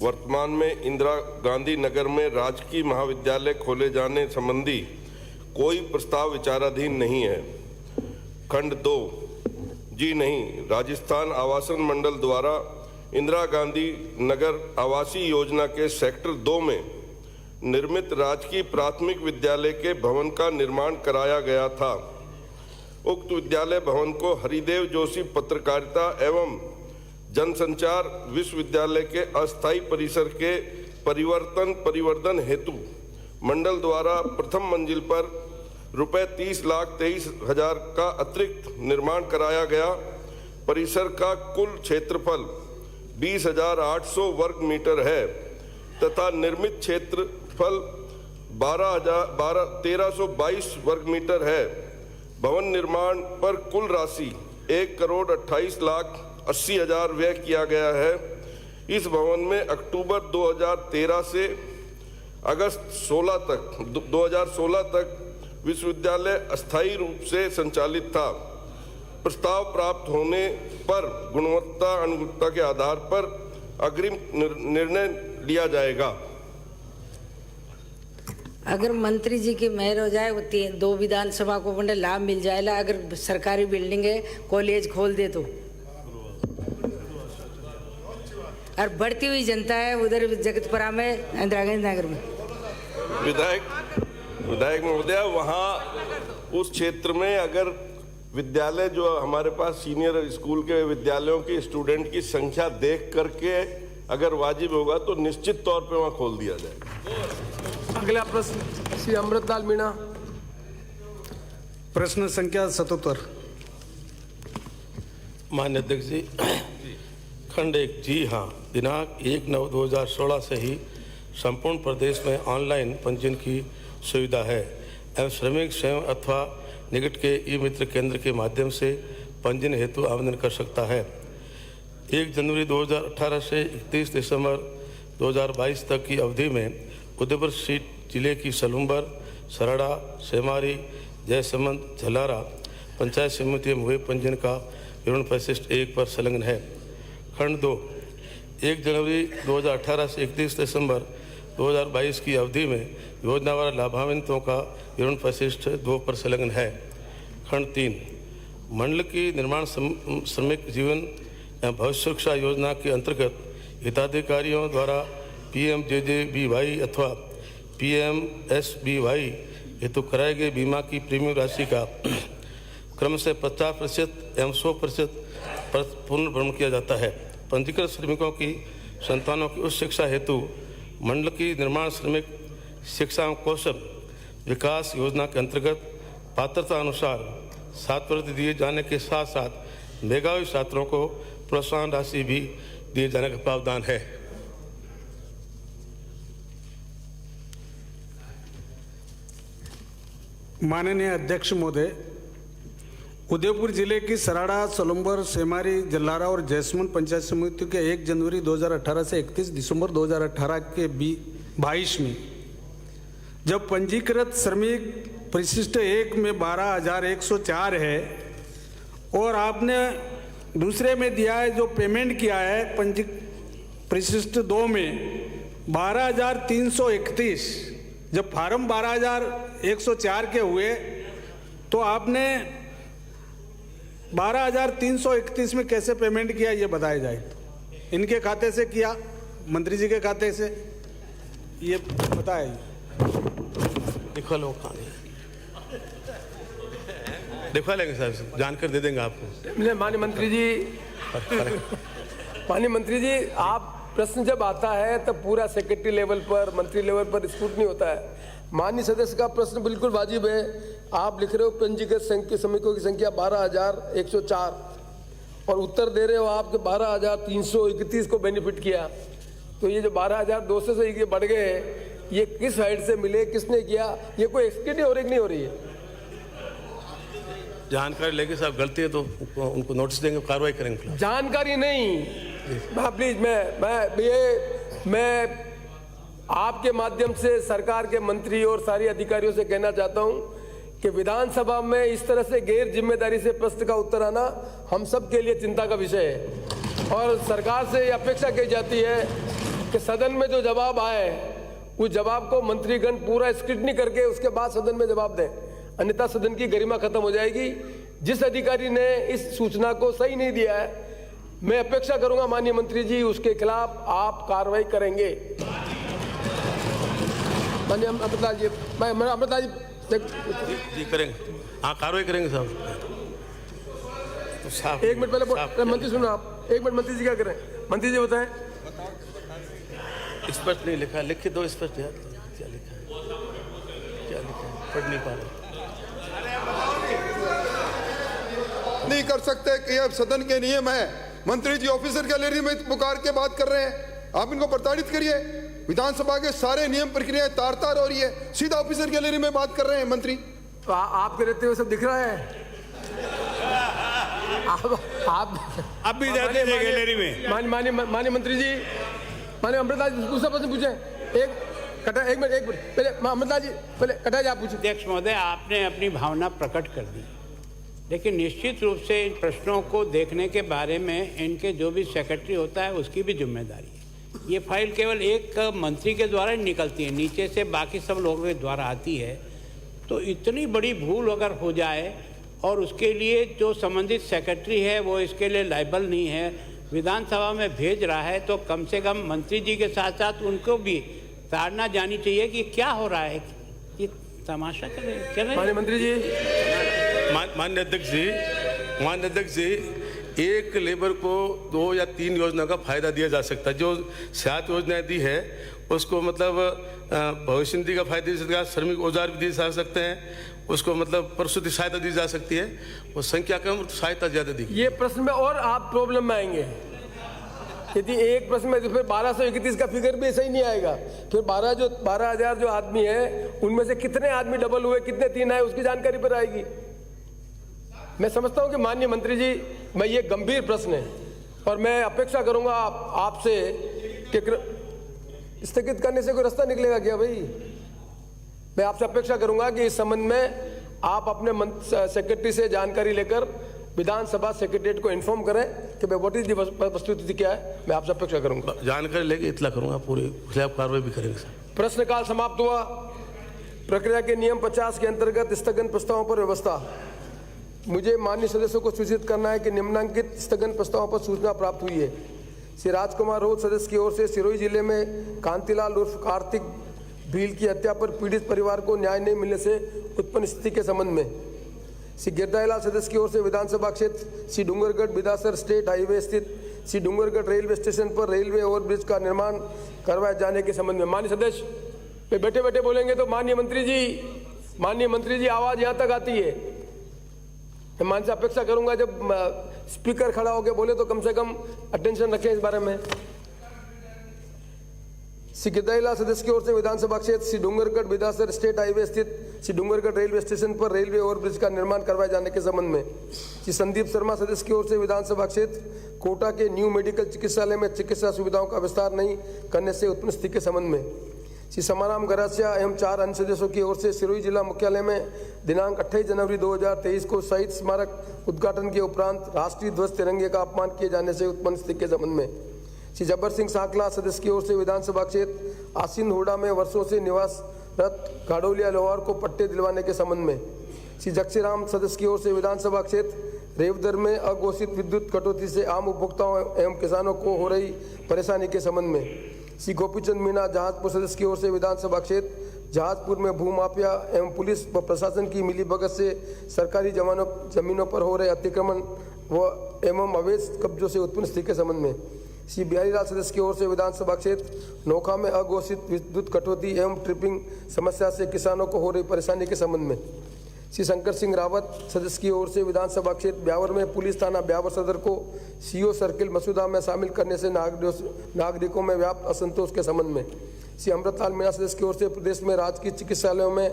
वर्तमान में इंदिरा गांधी नगर में राजकीय महाविद्यालय खोले जाने संबंधी कोई प्रस्ताव विचाराधीन नहीं है। खंड 2, जी नहीं, राजस्थान आवासन मंडल द्वारा इंदिरा गांधी नगर आवासीय योजना के सेक्टर 2 में निर्मित राजकीय प्राथमिक विद्यालय के भवन का निर्माण कराया गया था। उक्त विद्यालय भवन को हरिदेव जोशी पत्रकारिता एवं जनसंचार विश्वविद्यालय के अस्थायी परिसर के परिवर्धन हेतु मंडल द्वारा प्रथम मंजिल पर रुपये 30,23,000 का अतिरिक्त निर्माण कराया गया। परिसर का कुल क्षेत्रफल 20,800 वर्ग मीटर है तथा निर्मित क्षेत्रफल 1322 वर्ग मीटर है। भवन निर्माण पर कुल राशि 1,28,80,000 व्यय किया गया है। इस भवन में अक्टूबर 2013 से अगस्त 2016 तक विश्वविद्यालय अस्थायी रूप से संचालित था। प्रस्ताव प्राप्त होने पर गुणवत्ता अनुगुणवत्ता के आधार पर अग्रिम निर्णय लिया जाएगा। अगर मंत्री जी की मेहर हो जाए वो 2 विधानसभा को मंडल लाभ मिल जाएगा। अगर सरकारी बिल्डिंग है कॉलेज खोल दे तो, और बढ़ती हुई जनता है उधर जगतपुरा में, इंदिरा गांधी नगर में। विधायक महोदय, वहाँ उस क्षेत्र में अगर विद्यालय जो हमारे पास सीनियर स्कूल के विद्यालयों की स्टूडेंट की संख्या देख करके अगर वाजिब होगा तो निश्चित तौर पे वहाँ खोल दिया जाएगा। अगला प्रश्न श्री अमृतलाल मीणा। प्रश्न संख्या 77। माननीय अध्यक्ष जी, खंड 1। जी हाँ, दिनांक 1/9/2016 से ही संपूर्ण प्रदेश में ऑनलाइन पंजीयन की सुविधा है एवं श्रमिक स्वयं अथवा निकट के ई मित्र केंद्र के माध्यम से पंजीयन हेतु आवेदन कर सकता है। 1 जनवरी 2018 से 31 दिसंबर 2022 तक की अवधि में उदयपुर सीट जिले की सलूम्बर, सराड़ा, सेमारी, जयसमंद, झलारा पंचायत समिति में हुए पंजीयन का विवरण परिशिष्ट 1 पर संलग्न है। खंड 2। 1 जनवरी 2018 से 31 दिसंबर 2022 की अवधि में योजना वाले लाभान्वितों का विवरण परिशिष्ट 2 पर संलग्न है। खंड 3। मंडल की निर्माण श्रमिक जीवन एवं भविष्य सुरक्षा योजना के अंतर्गत हिताधिकारियों द्वारा PMJJBY अथवा PMSBY हेतु कराए गए बीमा की प्रीमियम राशि का क्रम से 50% एवं 100% पुनर्भरण किया जाता है। पंजीकृत श्रमिकों की संतानों की उच्च शिक्षा हेतु मंडल की निर्माण श्रमिक शिक्षा एवं कौशल विकास योजना के अंतर्गत पात्रता अनुसार छात्रवृत्ति दिए जाने के साथ साथ मेधावी छात्रों को प्रोत्साहन राशि भी दिए जाने का प्रावधान है। माननीय अध्यक्ष महोदय, उदयपुर जिले की सराड़ा, सलूम्बर, सेमारी, जल्लारा और जयसमंद पंचायत समिति के 1 जनवरी 2018 से 31 दिसंबर 2018 के 22 में जब पंजीकृत श्रमिक परिशिष्ट 1 में 12,104 है और आपने दूसरे में दिया है जो पेमेंट किया है परिशिष्ट 2 में 12,331, जब फार्म 12,104 के हुए तो आपने 12,331 में कैसे पेमेंट किया ये बताया जाए। इनके खाते से किया, मंत्री जी के खाते से, ये बताया। लिखवा लो, लिखवा लेंगे साहब, जानकर दे देंगे आपको। माननीय मंत्री जी आप प्रश्न जब आता है तब पूरा सेक्रेटरी लेवल पर, मंत्री लेवल पर स्क्रूटनी होता है। माननीय सदस्य का प्रश्न बिल्कुल वाजिब है। आप लिख रहे हो पंजीकृत श्रमिकों की संख्या 12,104 और उत्तर दे रहे हो आप कि 12,331 को बेनिफिट किया। तो ये जो 12,200 से ये बढ़ गए, ये किस साइड से मिले, किसने किया, ये कोई एक्सक्यूटिव हो रही कि नहीं हो रही है? जानकारी लेके साहब गलती है तो उनको नोटिस देंगे, कार्रवाई करेंगे। जानकारी नहीं, प्लीज मैं आपके माध्यम से सरकार के मंत्री और सारी अधिकारियों से कहना चाहता हूं कि विधानसभा में इस तरह से गैर जिम्मेदारी से प्रश्न का उत्तर आना हम सब के लिए चिंता का विषय है और सरकार से ये अपेक्षा की जाती है कि सदन में जो जवाब आए उस जवाब को मंत्रीगण पूरा स्क्रूटनी करके उसके बाद सदन में जवाब दें, अन्यथा सदन की गरिमा खत्म हो जाएगी। जिस अधिकारी ने इस सूचना को सही नहीं दिया है, मैं अपेक्षा करूंगा माननीय मंत्री जी उसके खिलाफ आप कार्रवाई करेंगे। माननीय अमृतलाल जी, जी करेंगे, हाँ कार्रवाई करेंगे साहब। तो एक मिनट पहले मंत्री सुनो आप, एक मिनट मंत्री जी क्या करें, मंत्री जी बताएं। स्पष्ट नहीं लिखा, लिख के दो स्पष्ट यार, क्या लिखा है, क्या लिखा है, पढ़ नहीं पा रहे। नहीं कर सकते कि यह सदन के नियम है। मंत्री जी ऑफिसर गैलरी में पुकार के बात कर रहे हैं, आप इनको प्रताड़ित करिए। विधानसभा के सारे नियम प्रक्रियाएं तार तार हो रही है, सीधा ऑफिसर गैलरी में बात कर रहे हैं मंत्री। तो आपके रहते हुए सब दिख रहा है। आप भी जाते हैं गैलरी में। माननीय मंत्री जी, माननीय अमृतलाल जी दूसरा प्रश्न पूछे। एक मिनट पहले अमृतलाल जी, पहले कटा जी आप पूछे। अध्यक्ष महोदय, आपने अपनी भावना प्रकट कर दी, लेकिन निश्चित रूप से इन प्रश्नों को देखने के बारे में इनके जो भी सेक्रेटरी होता है उसकी भी जिम्मेदारी है। ये फाइल केवल एक मंत्री के द्वारा ही निकलती है, नीचे से बाकी सब लोगों के द्वारा आती है। तो इतनी बड़ी भूल अगर हो जाए और उसके लिए जो संबंधित सेक्रेटरी है वो इसके लिए लायबल नहीं है, विधानसभा में भेज रहा है, तो कम से कम मंत्री जी के साथ साथ उनको भी ताड़ना जानी चाहिए कि क्या हो रहा है, ये तमाशा कर रहे हैं। माननीय मंत्री जी माननीय अध्यक्ष जी, एक लेबर को 2 या 3 योजना का फायदा दिया जा सकता है। जो 7 योजनाएं दी है उसको मतलब भविष्य निधि का फायदा दिया जा सकता है, श्रमिक औजार भी दिए जा सकते हैं, उसको मतलब प्रसूति सहायता दी जा सकती है, वो संख्या कम सहायता ज़्यादा दी। ये प्रश्न में और आप प्रॉब्लम में आएंगे। यदि एक प्रश्न में तो फिर 1231 का फिगर भी सही नहीं आएगा। फिर 12,000 जो आदमी है उनमें से कितने आदमी डबल हुए, कितने 3 आए, उसकी जानकारी पर आएगी। मैं समझता हूं कि माननीय मंत्री जी, मैं ये गंभीर प्रश्न है और मैं अपेक्षा करूंगा आपसे कि स्थगित करने से कोई रास्ता निकलेगा क्या भाई? मैं आपसे अपेक्षा करूंगा कि इस संबंध में आप अपने सेक्रेटरी से जानकारी लेकर विधानसभा सेक्रेटरीट को इन्फॉर्म करें कि व्हाट इज दी वस्तुस्थिति क्या है। मैं आपसे अपेक्षा करूंगा, जानकारी लेके इतला करूंगा, पूरी खिलाफ कार्रवाई भी करेंगे सर। प्रश्नकाल समाप्त हुआ। प्रक्रिया के नियम 50 के अंतर्गत स्थगन प्रस्तावों पर व्यवस्था। मुझे माननीय सदस्यों को सूचित करना है कि निम्नांकित स्थगन प्रस्तावों पर सूचना प्राप्त हुई है। श्री राजकुमार रोज सदस्य की ओर से सिरोही जिले में कांतिलाल उर्फ कार्तिक भील की हत्या पर पीड़ित परिवार को न्याय नहीं मिलने से उत्पन्न स्थिति के संबंध में श्री गिरधारीलाल सदस्य की ओर से विधानसभा क्षेत्र श्री डूंगरगढ़ बिदासर स्टेट हाईवे स्थित श्री डूंगरगढ़ रेलवे स्टेशन पर रेलवे ओवरब्रिज का निर्माण करवाए जाने के संबंध में। माननीय सदस्य पे बैठे बैठे बोलेंगे तो माननीय मंत्री जी आवाज यहाँ तक आती है। मैं मान से अपेक्षा करूंगा जब स्पीकर खड़ा होकर बोले तो कम से कम अटेंशन रखें इस बारे में। श्री गिरधारीलाल सदस्य की ओर से विधानसभा क्षेत्र श्री डूंगरगढ़ बिदासर स्टेट हाईवे स्थित श्री डूंगरगढ़ रेलवे स्टेशन पर रेलवे ओवरब्रिज का निर्माण करवाए जाने के संबंध में श्री संदीप शर्मा सदस्य की ओर से विधानसभा क्षेत्र कोटा के न्यू मेडिकल चिकित्सालय में चिकित्सा सुविधाओं का विस्तार नहीं करने से उत्पन्न स्थिति के संबंध में श्री समाराम गरासिया एवं 4 अन्य सदस्यों की ओर से सिरोही जिला मुख्यालय में दिनांक 28 जनवरी 2023 को शहीद स्मारक उद्घाटन के उपरांत राष्ट्रीय ध्वज तिरंगे का अपमान किए जाने से उत्पन्न स्थिति के संबंध में श्री जब्बर सिंह सांकला सदस्य की ओर से विधानसभा क्षेत्र आसीन होड़ा में वर्षों से निवासरत गाड़ोलिया लोहार को पट्टे दिलवाने के संबंध में श्री जक्षीराम सदस्य की ओर से विधानसभा क्षेत्र रेवदर में अघोषित विद्युत कटौती से आम उपभोक्ताओं एवं किसानों को हो रही परेशानी के संबंध में श्री गोपीचंद मीणा जहाजपुर सदस्य की ओर से विधानसभा क्षेत्र जहाजपुर में भूमाफिया एवं पुलिस व प्रशासन की मिलीभगत से सरकारी जमीनों पर हो रहे अतिक्रमण व एवं अवैध कब्जों से उत्पन्न स्थिति के संबंध में श्री बिहारीलाल सदस्य की ओर से विधानसभा क्षेत्र नोखा में अघोषित विद्युत कटौती एवं ट्रिपिंग समस्या से किसानों को हो रही परेशानी के संबंध में श्री शंकर सिंह रावत सदस्य की ओर से विधानसभा क्षेत्र ब्यावर में पुलिस थाना ब्यावर सदर को सीओ सर्किल मसूदा में शामिल करने से नागरिकों में व्याप्त असंतोष के संबंध में श्री अमृतलाल मीणा सदस्य की ओर से प्रदेश में राजकीय चिकित्सालयों में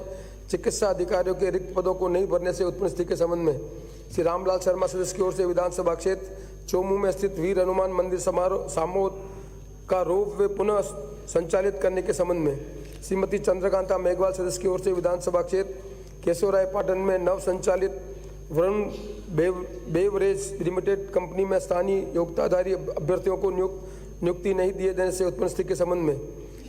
चिकित्सा अधिकारियों के रिक्त पदों को नहीं भरने से उत्पन्न स्थिति के संबंध में श्री रामलाल शर्मा सदस्य की ओर से विधानसभा क्षेत्र चोमू में स्थित वीर हनुमान मंदिर सामोद का रोप वे पुनः संचालित करने के संबंध में श्रीमती चंद्रकांता मेघवाल सदस्य की ओर से विधानसभा क्षेत्र केशवराय पाटन में नव संचालित वरुण बेवरेज लिमिटेड कंपनी में स्थानीय योग्यताधारी अभ्यर्थियों को नियुक्ति नहीं दिए देने से उत्पन्न स्थिति के संबंध में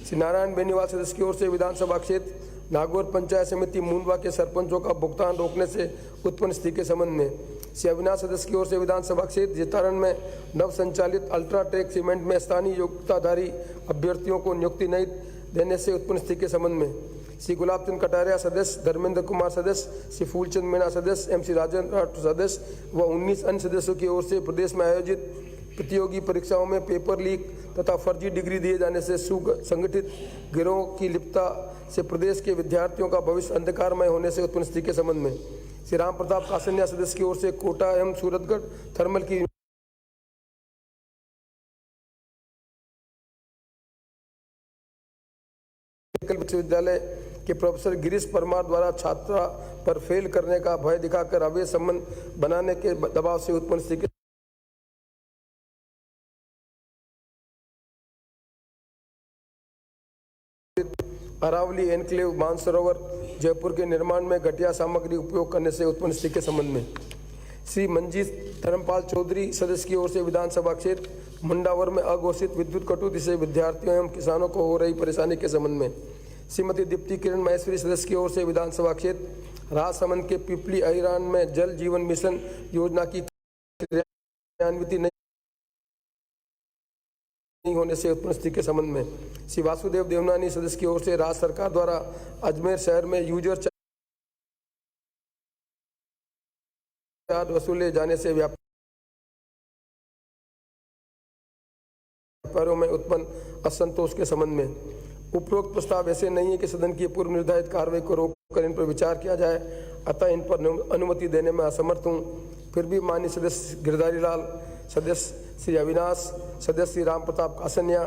श्री नारायण बेनीवाल सदस्य की ओर से विधानसभा क्षेत्र नागौर पंचायत समिति मूंडवा के सरपंचों का भुगतान रोकने से उत्पन्न स्थिति के संबंध में श्री अविनाश सदस्य की ओर से विधानसभा क्षेत्र जितारण में नव संचालित अल्ट्राटेक सीमेंट में स्थानीय योग्यताधारी अभ्यर्थियों को नियुक्ति नहीं देने से उत्पन्न स्थिति के संबंध में श्री गुलाब चंद कटारिया सदस्य, धर्मेंद्र कुमार सदस्य, श्री फूलचंद मीणा सदस्य, MC राजेंद्र राठौर सदस्य व 19 अन्य सदस्यों की ओर से प्रदेश में आयोजित प्रतियोगी परीक्षाओं में पेपर लीक तथा फर्जी डिग्री दिए जाने से संगठित गिरोह की लिप्तता से प्रदेश के विद्यार्थियों का भविष्य अंधकारमय होने से उत्पन्न स्थिति के संबंध में श्री राम प्रताप कासनिया सदस्य की ओर से कोटा एवं सूरतगढ़ थर्मल की विश्वविद्यालय के प्रोफेसर गिरीश परमार द्वारा छात्रा पर फेल करने का भय दिखाकर अवैध संबंध बनाने के दबाव से उत्पन्न स्थिति अरावली एनक्लेव मानसरोवर जयपुर के निर्माण में घटिया सामग्री उपयोग करने से उत्पन्न स्थिति के संबंध में श्री मंजीत धर्मपाल चौधरी सदस्य की ओर से विधानसभा क्षेत्र मुंडावर में अघोषित विद्युत कटौती से विद्यार्थियों एवं किसानों को हो रही परेशानी के संबंध में श्रीमती दीप्ति किरण महेश्वरी सदस्य की ओर से विधानसभा क्षेत्र राजसमंद के पिपली अहिरान में जल जीवन मिशन योजना की क्रियान्विति नहीं होने से उत्पन्न स्थिति के संबंध में श्री वासुदेव देवनानी सदस्य की ओर से राज्य सरकार द्वारा अजमेर शहर में यूजर वसूले जाने से व्यापारियों में उत्पन्न असंतोष के संबंध में उपरोक्त प्रस्ताव ऐसे नहीं है कि सदन की पूर्व निर्धारित कार्रवाई को रोककर इन पर विचार किया जाए, अतः इन पर अनुमति देने में असमर्थ हूँ। फिर भी माननीय सदस्य गिरधारी लाल, सदस्य श्री अविनाश, सदस्य श्री राम प्रताप कासनिया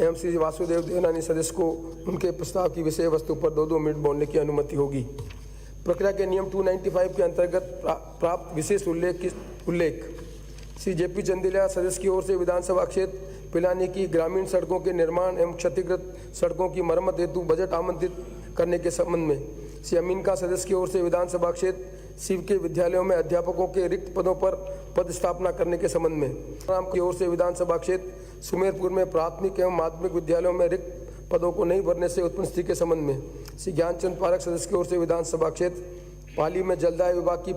एवं श्री वासुदेव देवनानी सदस्य को उनके प्रस्ताव की विषय वस्तु पर 2-2 मिनट बोलने की अनुमति होगी। प्रक्रिया के नियम 295 के अंतर्गत प्राप्त विशेष उल्लेख श्री जेपी चंदेलिया सदस्य की ओर से विधानसभा क्षेत्र पिलानी की ग्रामीण सड़कों के निर्माण एवं क्षतिग्रस्त सड़कों की मरम्मत हेतु बजट आमंत्रित करने के संबंध में श्री अमीन का सदस्य की ओर से विधानसभा क्षेत्र शिव के विद्यालयों में अध्यापकों के रिक्त पदों पर पद स्थापना करने के संबंध में राम की ओर से विधानसभा क्षेत्र सुमेरपुर में प्राथमिक एवं माध्यमिक विद्यालयों में रिक्त पदों को नहीं भरने से उत्पन्न स्थिति के संबंध में श्री ज्ञानचंद पारक सदस्य की ओर से विधानसभा क्षेत्र पाली में जलदाय विभाग की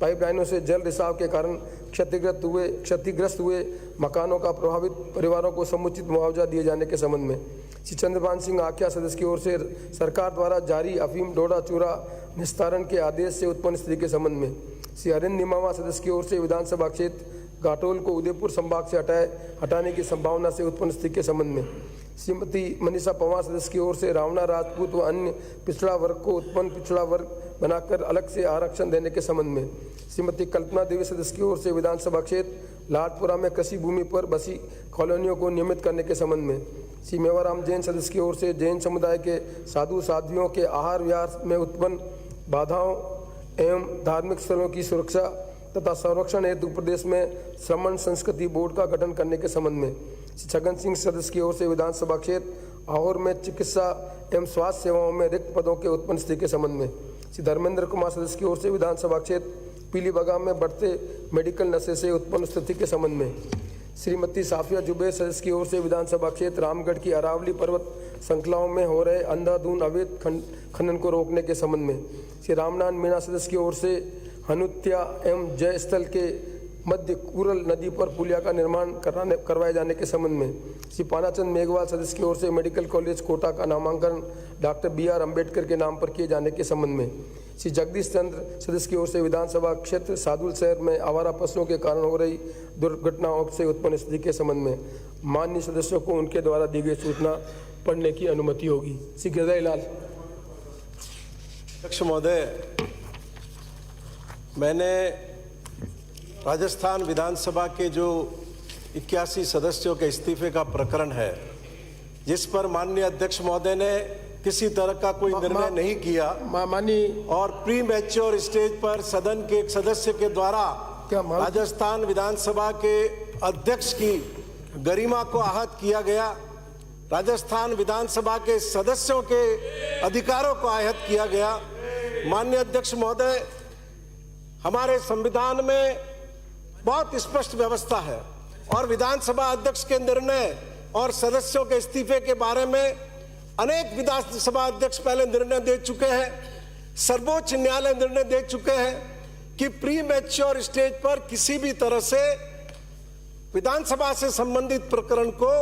पाइपलाइनों से जल रिसाव के कारण क्षतिग्रस्त हुए मकानों का प्रभावित परिवारों को समुचित मुआवजा दिए जाने के संबंध में श्री चंद्रभान सिंह आख्या सदस्य की ओर से सरकार द्वारा जारी अफीम डोडा चूरा निस्तारण के आदेश से उत्पन्न स्थिति के संबंध में श्री हरिंद्र निमावा सदस्य की ओर से विधानसभा क्षेत्र घाटोल को उदयपुर संभाग से हटाने की संभावना से उत्पन्न स्थिति के संबंध में श्रीमती मनीषा पवार सदस्य की ओर से रावणा राजपूत व अन्य पिछड़ा वर्ग को उत्पन्न पिछड़ा वर्ग बनाकर अलग से आरक्षण देने के संबंध में श्रीमती कल्पना देवी सदस्य की ओर से विधानसभा क्षेत्र लाडपुरा में कृषि भूमि पर बसी कॉलोनियों को नियमित करने के संबंध में श्री मेवाराम जैन सदस्य की ओर से जैन समुदाय के साधु साध्वियों के आहार विहार में उत्पन्न बाधाओं एवं धार्मिक स्थलों की सुरक्षा तथा संरक्षण हेतु प्रदेश में श्रमण संस्कृति बोर्ड का गठन करने के संबंध में श्री छगन सिंह सदस्य की ओर से विधानसभा क्षेत्र आहोर में चिकित्सा एवं स्वास्थ्य सेवाओं में रिक्त पदों के उत्पन्न स्थिति के संबंध में श्री धर्मेंद्र कुमार सदस्य की ओर से विधानसभा क्षेत्र पीलीबागाम में बढ़ते मेडिकल नशे से उत्पन्न स्थिति के संबंध में श्रीमती साफिया जुबैर सदस्य की ओर से विधानसभा क्षेत्र रामगढ़ की अरावली पर्वत श्रृंखलाओं में हो रहे अंधाधुंध अवैध खनन को रोकने के संबंध में श्री रामनारायण मीणा सदस्य की ओर से हनुत्या एवं जयस्थल के मध्य कुरल नदी पर पुलिया का निर्माण करवाए जाने के संबंध में श्री पानाचंद मेघवाल सदस्य की ओर से मेडिकल कॉलेज कोटा का नामांकन डॉक्टर BR अम्बेडकर के नाम पर किए जाने के संबंध में श्री जगदीश चंद्र सदस्य की ओर से विधानसभा क्षेत्र सादुल शहर में आवारा पशुओं के कारण हो रही दुर्घटनाओं से उत्पन्न स्थिति के संबंध में माननीय सदस्यों को उनके द्वारा दी गई सूचना पढ़ने की अनुमति होगी। श्री गिरधारी लाल। अध्यक्ष महोदय, मैंने राजस्थान विधानसभा के जो 81 सदस्यों के इस्तीफे का प्रकरण है, जिस पर माननीय अध्यक्ष महोदय ने किसी तरह का कोई निर्णय नहीं किया और प्री मैच्योर स्टेज पर सदन के एक सदस्य के द्वारा राजस्थान विधानसभा के अध्यक्ष की गरिमा को आहत किया गया, राजस्थान विधानसभा के सदस्यों के अधिकारों को आहत किया गया। माननीय अध्यक्ष महोदय, हमारे संविधान में बहुत स्पष्ट व्यवस्था है और विधानसभा अध्यक्ष के निर्णय और सदस्यों के इस्तीफे के बारे में अनेक विधानसभा अध्यक्ष पहले निर्णय दे चुके हैं। सर्वोच्च न्यायालय निर्णय दे चुके हैं कि प्री मैच्योर स्टेज पर किसी भी तरह से विधानसभा से संबंधित प्रकरण को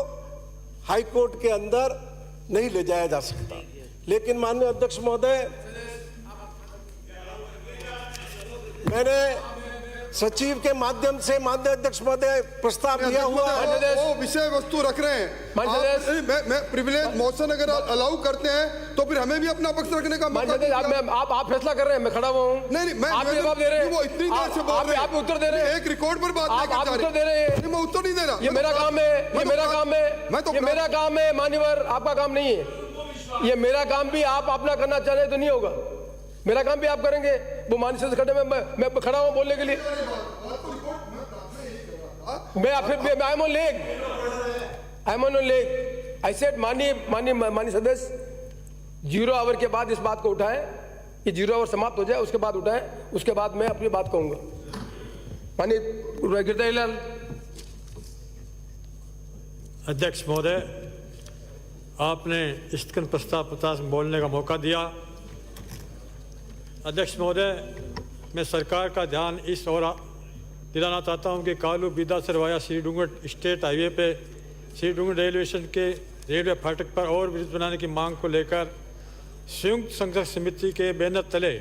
हाईकोर्ट के अंदर नहीं ले जाया जा सकता। लेकिन माननीय अध्यक्ष महोदय, मैंने सचिव के माध्यम से माननीय अध्यक्ष महोदय प्रस्ताव दिया हुआ है। वो विषय वस्तु रख रहे हैं। मैं प्रिविलेज मोशन अगर अलाउ करते हैं तो फिर हमें भी अपना पक्ष रखने का मौका दीजिए। आप फैसला कर रहे हैं, मैं खड़ा हुआ हूँ। नहीं, मैं आप जवाब दे रहे हैं। वो इतनी देर से बोल रहे हैं, आप उत्तर दे रहे हैं। एक रिकॉर्ड पर बात आप उत्तर दे रहे हैं। मैं उत्तर नहीं दे रहा। ये मेरा काम है, ये मेरा काम है, ये मेरा काम है मान्यवर, आपका काम नहीं है। ये मेरा काम भी आप अपना करना चाह रहे तो नहीं होगा, मेरा काम भी आप करेंगे। वो माननीय सदस्य खड़े में मैं खड़ा हूं बोलने के लिए। मैं I am on leg. I said माननीय सदस्य 0 आवर के बाद इस बात को उठाएं, ये 0 आवर समाप्त हो जाए उसके बाद उठाएं, उसके बाद मैं अपनी बात कहूंगा। माननीय गिरधारी लाल। अध्यक्ष महोदय, आपने स्थगन प्रस्ताव 50 में बोलने का मौका दिया। अध्यक्ष महोदय, मैं सरकार का ध्यान इस ओर दिलाना चाहता हूं कि Kalu Bidasar via Shridungar state highway पे श्रीडूंगर रेलवे स्टेशन के रेलवे फाटक पर और ब्रिज बनाने की मांग को लेकर संयुक्त संघर्ष समिति के बैनर तले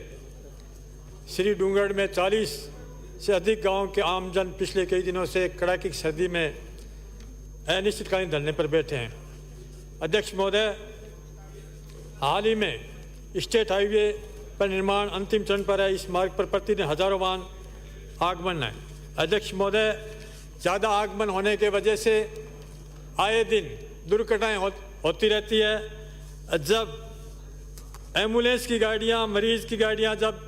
श्री डूंगरगढ़ में 40 से अधिक गांव के आमजन पिछले कई दिनों से कड़ाके की सर्दी में अनिश्चितकालीन धरने पर बैठे हैं। अध्यक्ष महोदय, हाल ही में स्टेट हाईवे पर निर्माण अंतिम चरण पर है। इस मार्ग पर प्रतिदिन हजारों वाहन आगमन है। अध्यक्ष महोदय, ज़्यादा आगमन होने के वजह से आए दिन दुर्घटनाएं होती रहती है। जब एम्बुलेंस की गाड़ियां, मरीज की गाड़ियां जब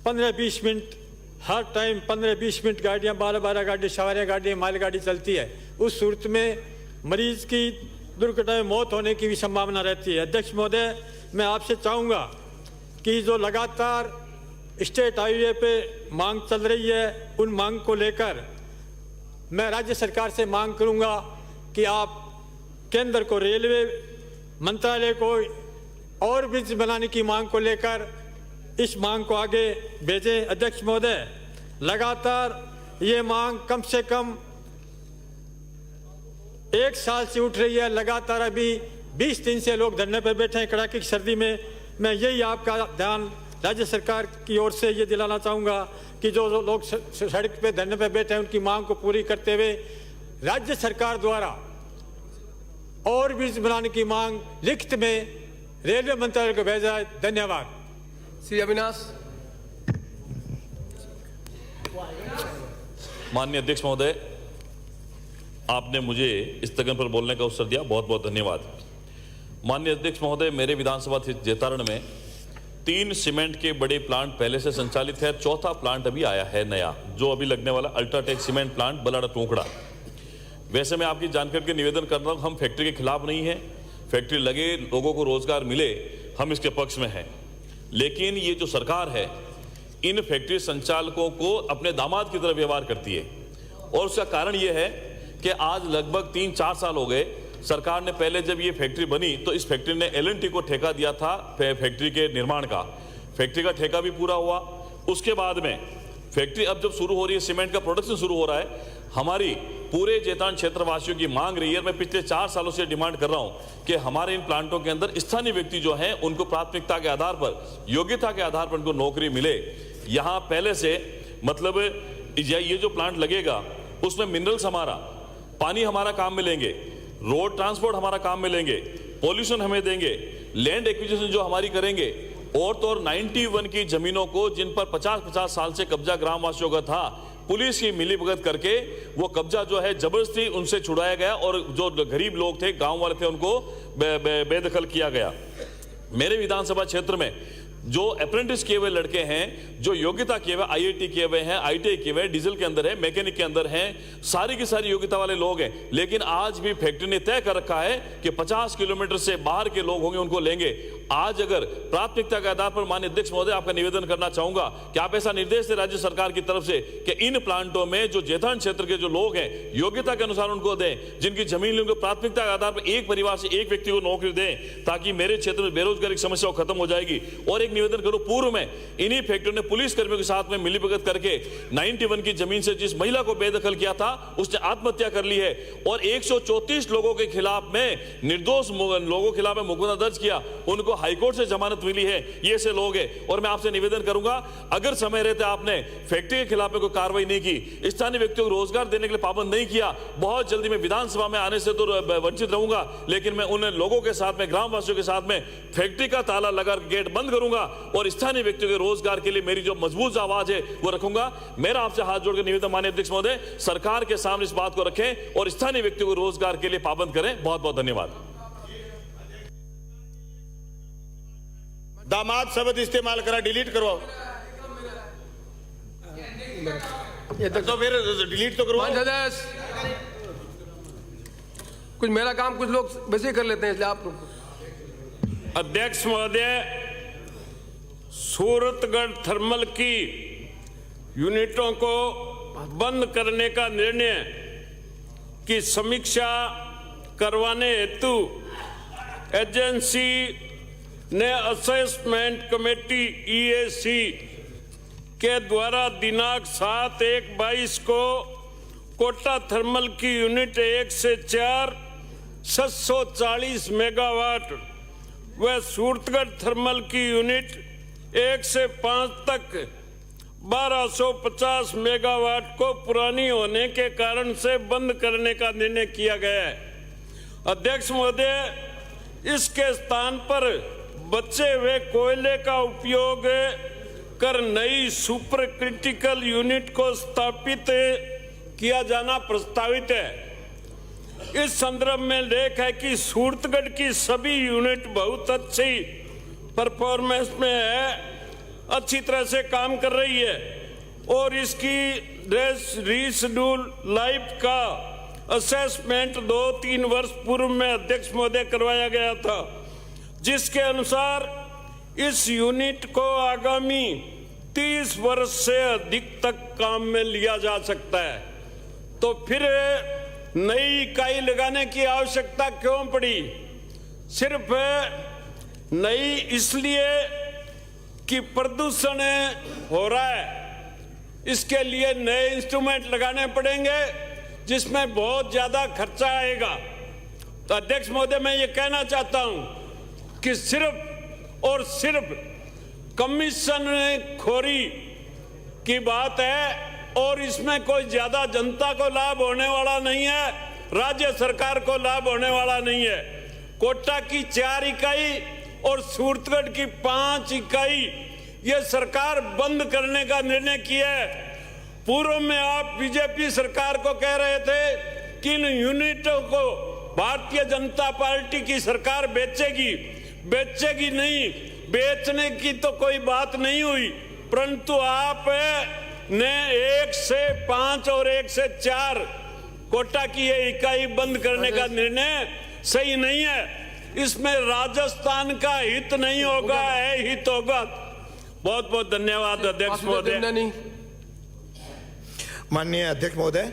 15-20 मिनट हर टाइम 15-20 मिनट गाड़ियां 12-12 गाड़ी, सवारियां गाड़ी, मालगाड़ी चलती है, उस सूरत में मरीज की दुर्घटना में मौत होने की भी संभावना रहती है। अध्यक्ष महोदय, मैं आपसे चाहूँगा कि जो लगातार स्टेट हाईवे पे मांग चल रही है, उन मांग को लेकर मैं राज्य सरकार से मांग करूँगा कि आप केंद्र को, रेलवे मंत्रालय को और ब्रिज बनाने की मांग को लेकर इस मांग को आगे भेजें। अध्यक्ष महोदय, लगातार ये मांग कम से कम 1 साल से उठ रही है। लगातार अभी 20 दिन से लोग धरने पर बैठे हैं कड़ाके की सर्दी में। मैं यही आपका ध्यान राज्य सरकार की ओर से ये दिलाना चाहूँगा कि जो लोग सड़क पे धरने पर बैठे हैं, उनकी मांग को पूरी करते हुए राज्य सरकार द्वारा और ब्रिज बनाने की मांग लिखित में रेलवे मंत्रालय को भेजा है। धन्यवाद। श्री अविनाश। माननीय अध्यक्ष महोदय, आपने मुझे स्थगन पर बोलने का अवसर दिया, बहुत बहुत धन्यवाद। माननीय अध्यक्ष महोदय, मेरे विधानसभा जैतारण में 3 सीमेंट के बड़े प्लांट पहले से संचालित है। 4था प्लांट अभी आया है नया, जो अभी लगने वाला अल्ट्राटेक सीमेंट प्लांट बलाड़ा टोंकड़ा। वैसे मैं आपकी जानकारी के निवेदन कर रहा हूँ, हम फैक्ट्री के खिलाफ नहीं है, फैक्ट्री लगे, लोगों को रोजगार मिले, हम इसके पक्ष में हैं। लेकिन ये जो सरकार है, इन फैक्ट्री संचालकों को अपने दामाद की तरह व्यवहार करती है। और उसका कारण ये है कि आज लगभग 3-4 साल हो गए, सरकार ने पहले जब ये फैक्ट्री बनी तो इस फैक्ट्री ने L&T को ठेका दिया था फैक्ट्री के निर्माण का। फैक्ट्री का ठेका भी पूरा हुआ। उसके बाद में फैक्ट्री अब जब शुरू हो रही है, सीमेंट का प्रोडक्शन शुरू हो रहा है, हमारी पूरे जैतारण क्षेत्रवासियों की मांग रही है। मैं पिछले 4 सालों से डिमांड कर रहा हूं कि हमारे इन प्लांटों के अंदर स्थानीय व्यक्ति जो हैं, उनको प्राथमिकता के आधार पर, योग्यता के आधार पर उनको नौकरी मिले। यहाँ पहले से मतलब ये जो प्लांट लगेगा उसमें मिनरल्स हमारा, पानी हमारा काम में लेंगे, रोड ट्रांसपोर्ट हमारा काम में लेंगे, पॉल्यूशन हमें देंगे, लैंड एक्विजिशन जो हमारी करेंगे, और तो और 91 की जमीनों को जिन पर 50-50 साल से कब्जा ग्रामवासियों का था, पुलिस की मिलीभगत करके वो कब्जा जो है जबरदस्ती उनसे छुड़ाया गया और जो गरीब लोग थे, गांव वाले थे, उनको बेदखल किया गया। मेरे विधानसभा क्षेत्र में जो अप्रेंटिस किए हुए लड़के हैं, जो योग्यता किए हुए, IIT किए हुए हैं, ITI किए हुए, डीजल के अंदर है, मैकेनिक के अंदर हैं, सारी की सारी योग्यता वाले लोग हैं। लेकिन आज भी फैक्ट्री ने तय कर रखा है कि 50 किलोमीटर से बाहर के लोग होंगे, उनको लेंगे। आज अगर प्राथमिकता के आधार पर, माननीय अध्यक्ष महोदय, आपका निवेदन करना चाहूंगा कि आप ऐसा निर्देश दें राज्य सरकार की तरफ से कि इन प्लांटों में जो जैतारण क्षेत्र के जो लोग हैं, योग्यता के अनुसार उनको दें, जिनकी जमीन उनको प्राथमिकता के आधार पर एक परिवार से एक व्यक्ति को नौकरी दें, ताकि मेरे क्षेत्र में बेरोजगारी की समस्या खत्म हो जाएगी। और निवेदन करो, पूर्व में इन्हीं फैक्ट्रियों ने पुलिस कर्मियों के साथ में मिलीभगत करके 91 की जमीन से जिस महिला को बेदखल किया था, उसने आत्महत्या कर ली है। और 134 लोगों के खिलाफ में, निर्दोष लोगों के खिलाफ में मुकदमा दर्ज किया, उनको हाईकोर्ट से जमानत मिली है। ये से लोग हैं। और मैं आपसे निवेदन करूंगा, अगर समय रहते आपने फैक्ट्री के खिलाफ में कोई कार्रवाई नहीं की, स्थानीय व्यक्तियों को रोजगार देने के लिए पाबंद नहीं किया, बहुत जल्दी मैं विधानसभा में आने से तो वंचित रहूंगा, लेकिन मैं उन लोगों के साथ में, ग्रामवासियों के साथ में फैक्ट्री का ताला लगा गेट बंद करूंगा और स्थानीय व्यक्तियों के रोजगार के लिए मेरी जो मजबूत आवाज है वो रखूंगा। मेरा आपसे हाथ जोड़कर निवेदन, माननीय अध्यक्ष महोदय, सरकार के सामने इस बात को रखें और स्थानीय व्यक्तियों को रोजगार के लिए पाबंद करें। बहुत बहुत धन्यवाद। दामाद शब्द इस्तेमाल करा, डिलीट करवाओ तो फिर डिलीट तो करवाओ। कुछ मेरा काम कुछ लोग वैसे ही कर लेते हैं, इसलिए आप लोग। अध्यक्ष महोदय, सूरतगढ़ थर्मल की यूनिटों को बंद करने का निर्णय की समीक्षा करवाने हेतु एजेंसी ने असेसमेंट कमेटी EAC के द्वारा दिनांक 7/1/22 को कोटा थर्मल की यूनिट 1 से 4 740 मेगावाट व सूरतगढ़ थर्मल की यूनिट 1 से 5 तक 1250 मेगावाट को पुरानी होने के कारण से बंद करने का निर्णय किया गया है। अध्यक्ष महोदय, इसके स्थान पर बचे हुए कोयले का उपयोग कर नई सुपर क्रिटिकल यूनिट को स्थापित किया जाना प्रस्तावित है। इस संदर्भ में लेख है कि सूरतगढ़ की सभी यूनिट बहुत अच्छी परफॉर्मेंस में है, अच्छी तरह से काम कर रही है और इसकी रीशेड्यूल लाइफ का असेसमेंट 2-3 वर्ष पूर्व में अध्यक्ष महोदय करवाया गया था, जिसके अनुसार इस यूनिट को आगामी 30 वर्ष से अधिक तक काम में लिया जा सकता है। तो फिर नई इकाई लगाने की आवश्यकता क्यों पड़ी? सिर्फ नई इसलिए कि प्रदूषण हो रहा है, इसके लिए नए इंस्ट्रूमेंट लगाने पड़ेंगे जिसमें बहुत ज्यादा खर्चा आएगा। तो अध्यक्ष महोदय, मैं ये कहना चाहता हूं कि सिर्फ और सिर्फ कमीशन खोरी की बात है और इसमें कोई ज्यादा जनता को लाभ होने वाला नहीं है, राज्य सरकार को लाभ होने वाला नहीं है। कोटा की 4 इकाई और सूरतगढ़ की 5 इकाई ये सरकार बंद करने का निर्णय किया है। पूर्व में आप बीजेपी सरकार को कह रहे थे कि इन यूनिटों को भारतीय जनता पार्टी की सरकार बेचेगी नहीं, बेचने की तो कोई बात नहीं हुई, परंतु आप ने 1 से 5 और 1 से 4 कोटा की ये इकाई बंद करने का निर्णय सही नहीं है। इसमें राजस्थान का हित नहीं होगा, हित होगा। बहुत बहुत धन्यवाद अध्यक्ष महोदय। माननीय अध्यक्ष महोदय,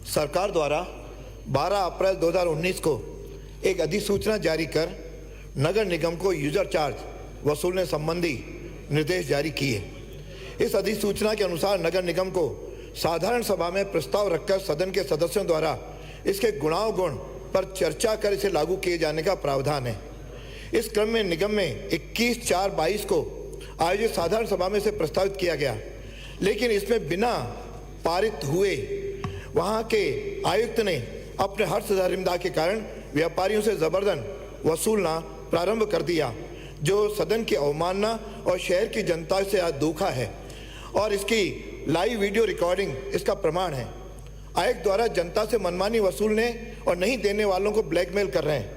सरकार द्वारा 12 अप्रैल 2019 को एक अधिसूचना जारी कर नगर निगम को यूजर चार्ज वसूलने संबंधी निर्देश जारी किए। इस अधिसूचना के अनुसार नगर निगम को साधारण सभा में प्रस्ताव रखकर सदन के सदस्यों द्वारा इसके गुणावगुण पर चर्चा कर इसे लागू किए जाने का प्रावधान है। इस क्रम में निगम में 21/4/22 को आयोजित साधारण सभा में इसे प्रस्तावित किया गया, लेकिन इसमें बिना पारित हुए वहां के आयुक्त ने अपने हर्षारिमदा के कारण व्यापारियों से जबरदन वसूलना प्रारंभ कर दिया, जो सदन की अवमानना और शहर की जनता से आज धोखा है और इसकी लाइव वीडियो रिकॉर्डिंग इसका प्रमाण है। आयुक्त द्वारा जनता से मनमानी वसूलने और नहीं देने वालों को ब्लैकमेल कर रहे हैं।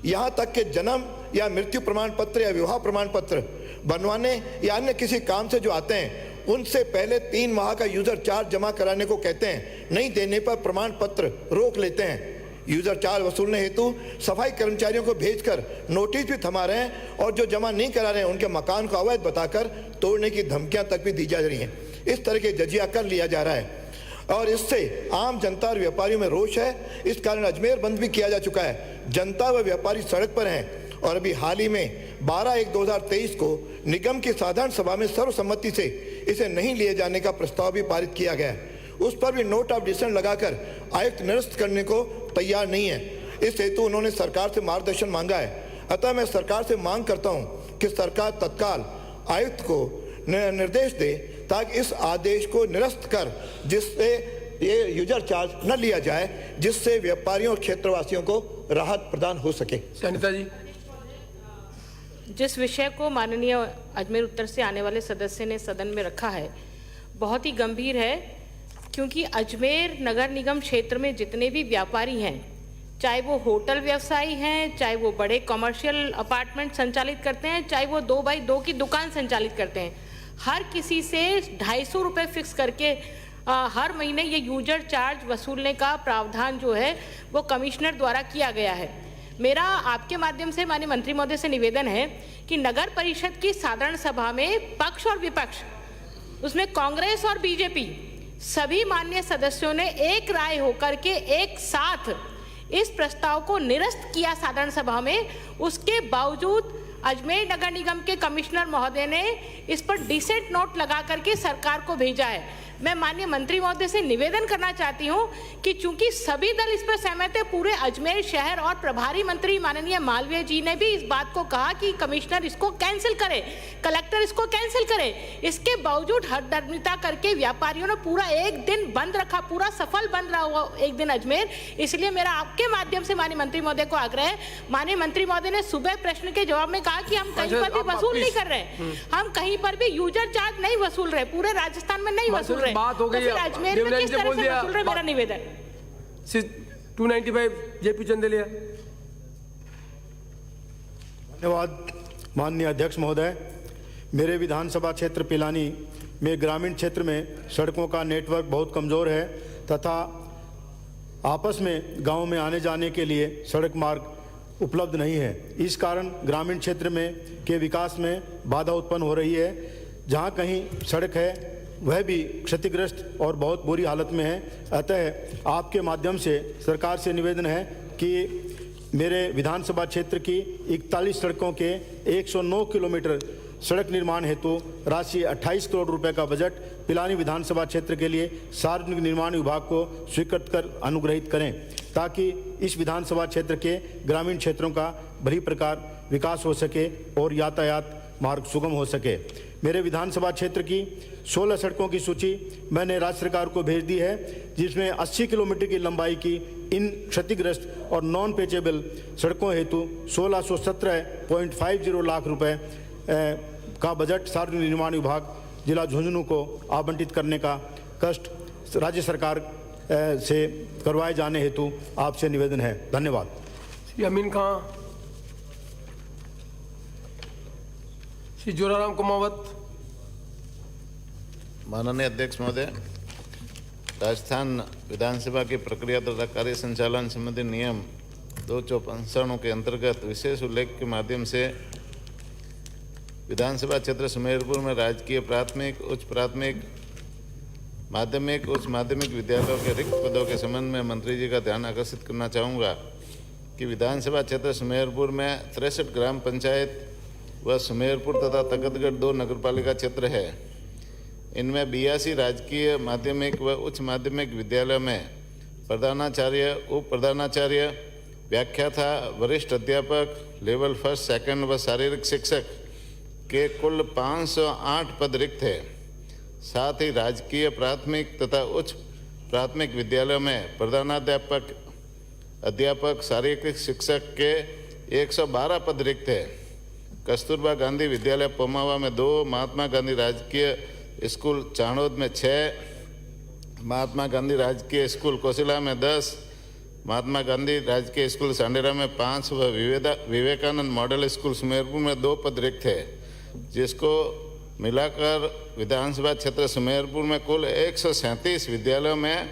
यहाँ तक कि जन्म या मृत्यु प्रमाण पत्र या विवाह प्रमाण पत्र बनवाने या अन्य किसी काम से जो आते हैं उनसे पहले 3 माह का यूजर चार्ज जमा कराने को कहते हैं, नहीं देने पर प्रमाण पत्र रोक लेते हैं। यूजर चार्ज वसूलने हेतु सफाई कर्मचारियों को भेजकर नोटिस भी थमा रहे हैं और जो जमा नहीं करा रहे हैं उनके मकान को अवैध बताकर तोड़ने की धमकियां तक भी दी जा रही हैं। इस तरह के जजिया कर लिया जा रहा है और इससे आम जनता और व्यापारियों में रोष है। इस कारण अजमेर बंद भी किया जा चुका है। जनता व व्यापारी सड़क पर हैं और अभी हाल ही में 12/1/2023 को निगम की साधारण सभा में सर्वसम्मति से इसे नहीं लिए जाने का प्रस्ताव भी पारित किया गया है। उस पर भी नोट ऑफ डिसेंट लगाकर आयुक्त निरस्त करने को तैयार नहीं है। इस हेतु उन्होंने सरकार से मार्गदर्शन मांगा है। अतः मैं सरकार से मांग करता हूं कि सरकार तत्काल आयुक्त को निर्देश दे ताकि इस आदेश को निरस्त कर जिससे ये यूजर चार्ज न लिया जाए, जिससे व्यापारियों और क्षेत्रवासियों को राहत प्रदान हो सके। सनिता जी, जिस विषय को माननीय अजमेर उत्तर से आने वाले सदस्य ने सदन में रखा है बहुत ही गंभीर है, क्योंकि अजमेर नगर निगम क्षेत्र में जितने भी व्यापारी हैं, चाहे वो होटल व्यवसायी हैं, चाहे वो बड़े कमर्शियल अपार्टमेंट संचालित करते हैं, चाहे वो 2x2 की दुकान संचालित करते हैं, हर किसी से 250 रुपये फिक्स करके हर महीने ये यूजर चार्ज वसूलने का प्रावधान जो है वो कमिश्नर द्वारा किया गया है। मेरा आपके माध्यम से माननीय मंत्री महोदय से निवेदन है कि नगर परिषद की साधारण सभा में पक्ष और विपक्ष, उसमें कांग्रेस और बीजेपी सभी माननीय सदस्यों ने एक राय होकर के एक साथ इस प्रस्ताव को निरस्त किया साधारण सभा में। उसके बावजूद अजमेर नगर निगम के कमिश्नर महोदय ने इस पर डिसेंट नोट लगा करके सरकार को भेजा है। मैं माननीय मंत्री महोदय से निवेदन करना चाहती हूं कि चूंकि सभी दल इस पर सहमत है, पूरे अजमेर शहर और प्रभारी मंत्री माननीय मालवीय जी ने भी इस बात को कहा कि कमिश्नर इसको कैंसिल करे, कलेक्टर इसको कैंसिल करे। इसके बावजूद हठधर्मिता करके व्यापारियों ने पूरा एक दिन बंद रखा, पूरा सफल बंद रहा हुआ एक दिन अजमेर। इसलिए मेरा आपके माध्यम से माननीय मंत्री महोदय को आग्रह है, माननीय मंत्री महोदय ने सुबह प्रश्न के जवाब में कहा कि हम कहीं पर भी वसूल नहीं कर रहे, हम कहीं पर भी यूजर चार्ज नहीं वसूल रहे, पूरे राजस्थान में नहीं वसूल रहे, बात हो गई, तो फिर अजमेर में किस तरह से वसूल रहे, मेरा निवेदन। 295 जेपी चंदेलिया। धन्यवाद माननीय अध्यक्ष महोदय। मेरे विधानसभा क्षेत्र पिलानी में ग्रामीण क्षेत्र में सड़कों का नेटवर्क बहुत कमज़ोर है तथा आपस में गांव में आने जाने के लिए सड़क मार्ग उपलब्ध नहीं है। इस कारण ग्रामीण क्षेत्र में के विकास में बाधा उत्पन्न हो रही है। जहां कहीं सड़क है वह भी क्षतिग्रस्त और बहुत बुरी हालत में है। अतः आपके माध्यम से सरकार से निवेदन है कि मेरे विधानसभा क्षेत्र की 41 सड़कों के 109 किलोमीटर सड़क निर्माण हेतु राशि 28 करोड़ रुपए का बजट पिलानी विधानसभा क्षेत्र के लिए सार्वजनिक निर्माण विभाग को स्वीकृत कर अनुग्रहित करें, ताकि इस विधानसभा क्षेत्र के ग्रामीण क्षेत्रों का भली प्रकार विकास हो सके और यातायात मार्ग सुगम हो सके। मेरे विधानसभा क्षेत्र की 16 सड़कों की सूची मैंने राज्य सरकार को भेज दी है, जिसमें 80 किलोमीटर की लंबाई की इन क्षतिग्रस्त और नॉन पेचेबल सड़कों हेतु 1617.50 लाख रुपए का बजट सार्वजनिक निर्माण विभाग जिला झुंझुनू को आवंटित करने का कष्ट राज्य सरकार से करवाए जाने हेतु आपसे निवेदन है। धन्यवाद। श्री अमीन खां। श्री जोराराम कुमावत। माननीय अध्यक्ष महोदय, राजस्थान विधानसभा की प्रक्रिया तथा कार्य संचालन संबंधी नियम 254 के अंतर्गत विशेष उल्लेख के माध्यम से विधानसभा क्षेत्र सुमेरपुर में राजकीय प्राथमिक, उच्च प्राथमिक, माध्यमिक, उच्च माध्यमिक विद्यालयों के रिक्त पदों के संबंध में मंत्री जी का ध्यान आकर्षित करना चाहूँगा कि विधानसभा क्षेत्र सुमेरपुर में 63 ग्राम पंचायत व सुमेरपुर तथा तखतगढ़ 2 नगरपालिका क्षेत्र है। इनमें 82 राजकीय माध्यमिक व उच्च माध्यमिक विद्यालय में प्रधानाचार्य, उप प्रधानाचार्य, व्याख्याता, वरिष्ठ अध्यापक, लेवल 1, 2 व शारीरिक शिक्षक के कुल 508 पद रिक्त है। साथ ही राजकीय प्राथमिक तथा उच्च प्राथमिक विद्यालयों में प्रधानाध्यापक, अध्यापक, शारीरिक शिक्षक के 112 पद रिक्त है। कस्तूरबा गांधी विद्यालय पोमावा में 2, महात्मा गांधी राजकीय स्कूल चाणोद में 6, महात्मा गांधी राजकीय स्कूल कोसिला में 10, महात्मा गांधी राजकीय स्कूल सांडेरा में 5 व विवेकानंद मॉडल स्कूल सुमेरपुर में 2 पद रिक्त है, जिसको मिलाकर विधानसभा क्षेत्र सुमेरपुर में कुल 137 विद्यालयों में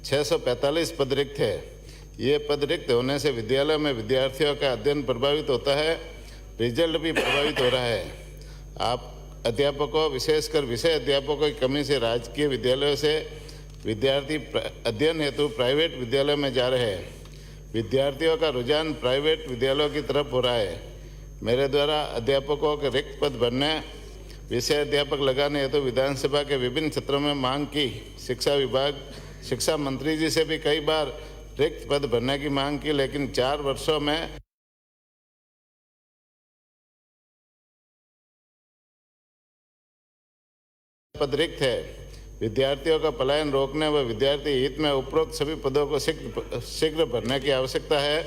645 पद रिक्त है। ये पद रिक्त होने से विद्यालय में विद्यार्थियों का अध्ययन प्रभावित होता है, रिजल्ट भी प्रभावित हो रहा है। आप अध्यापकों, विशेषकर विषय अध्यापकों की कमी से राजकीय विद्यालयों से विद्यार्थी अध्ययन हेतु प्राइवेट विद्यालय में जा रहे हैं। विद्यार्थियों का रुझान प्राइवेट विद्यालयों की तरफ हो रहा है। मेरे द्वारा अध्यापकों के रिक्त पद भरने, विषय अध्यापक लगाने हेतु विधानसभा के विभिन्न क्षेत्रों में मांग की। शिक्षा विभाग, शिक्षा मंत्री जी से भी कई बार रिक्त पद भरने की मांग की, लेकिन 4 वर्षों में पद रिक्त है। विद्यार्थियों का पलायन रोकने व विद्यार्थी हित में उपरोक्त सभी पदों को शीघ्र भरने की आवश्यकता है।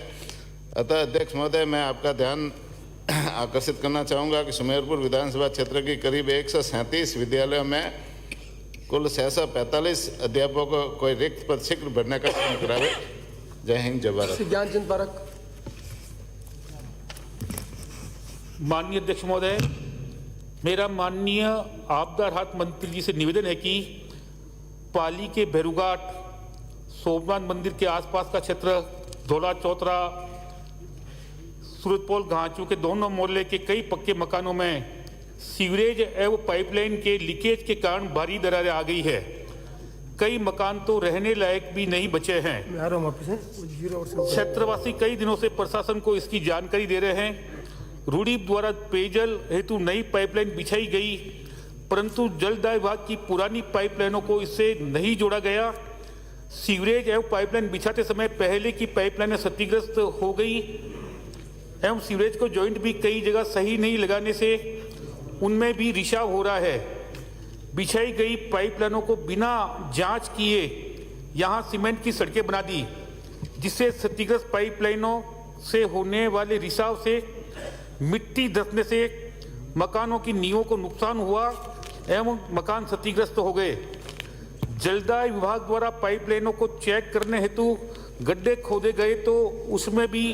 अतः अध्यक्ष महोदय, मैं आपका ध्यान आकर्षित करना चाहूँगा कि सुमेरपुर विधानसभा क्षेत्र की करीब 137 विद्यालयों में कुल 645 अध्यापकों को कोई रिक्त पद शीघ्र भरने का काम करावे। जय हिंद, जय भारत। ज्ञानचंद पारक। माननीय अध्यक्ष महोदय, मेरा माननीय आपदा राहत मंत्री जी से निवेदन है कि पाली के भैरूघाट, सोमनाथ मंदिर के आसपास का क्षेत्र, धोला चौतरा, सूरजपोल, घांचू के दोनों मोहल्ले के कई पक्के मकानों में सीवरेज एवं पाइपलाइन के लीकेज के कारण भारी दरारें आ गई है। कई मकान तो रहने लायक भी नहीं बचे हैं। क्षेत्रवासी कई दिनों से प्रशासन को इसकी जानकारी दे रहे हैं। रूडीप द्वारा पेयजल हेतु नई पाइपलाइन बिछाई गई, परंतु जलदाय विभाग की पुरानी पाइपलाइनों को इससे नहीं जोड़ा गया। सीवरेज एवं पाइपलाइन बिछाते समय पहले की पाइपलाइनें क्षतिग्रस्त हो गई एवं सीवरेज को जॉइंट भी कई जगह सही नहीं लगाने से उनमें भी रिसाव हो रहा है। बिछाई गई पाइपलाइनों को बिना जांच किए यहां सीमेंट की सड़कें बना दी, जिससे क्षतिग्रस्त पाइपलाइनों से होने वाले रिसाव से मिट्टी धंसने से मकानों की नींवों को नुकसान हुआ एवं मकान क्षतिग्रस्त हो गए। जलदाय विभाग द्वारा पाइपलाइनों को चेक करने हेतु गड्ढे खोदे गए तो उसमें भी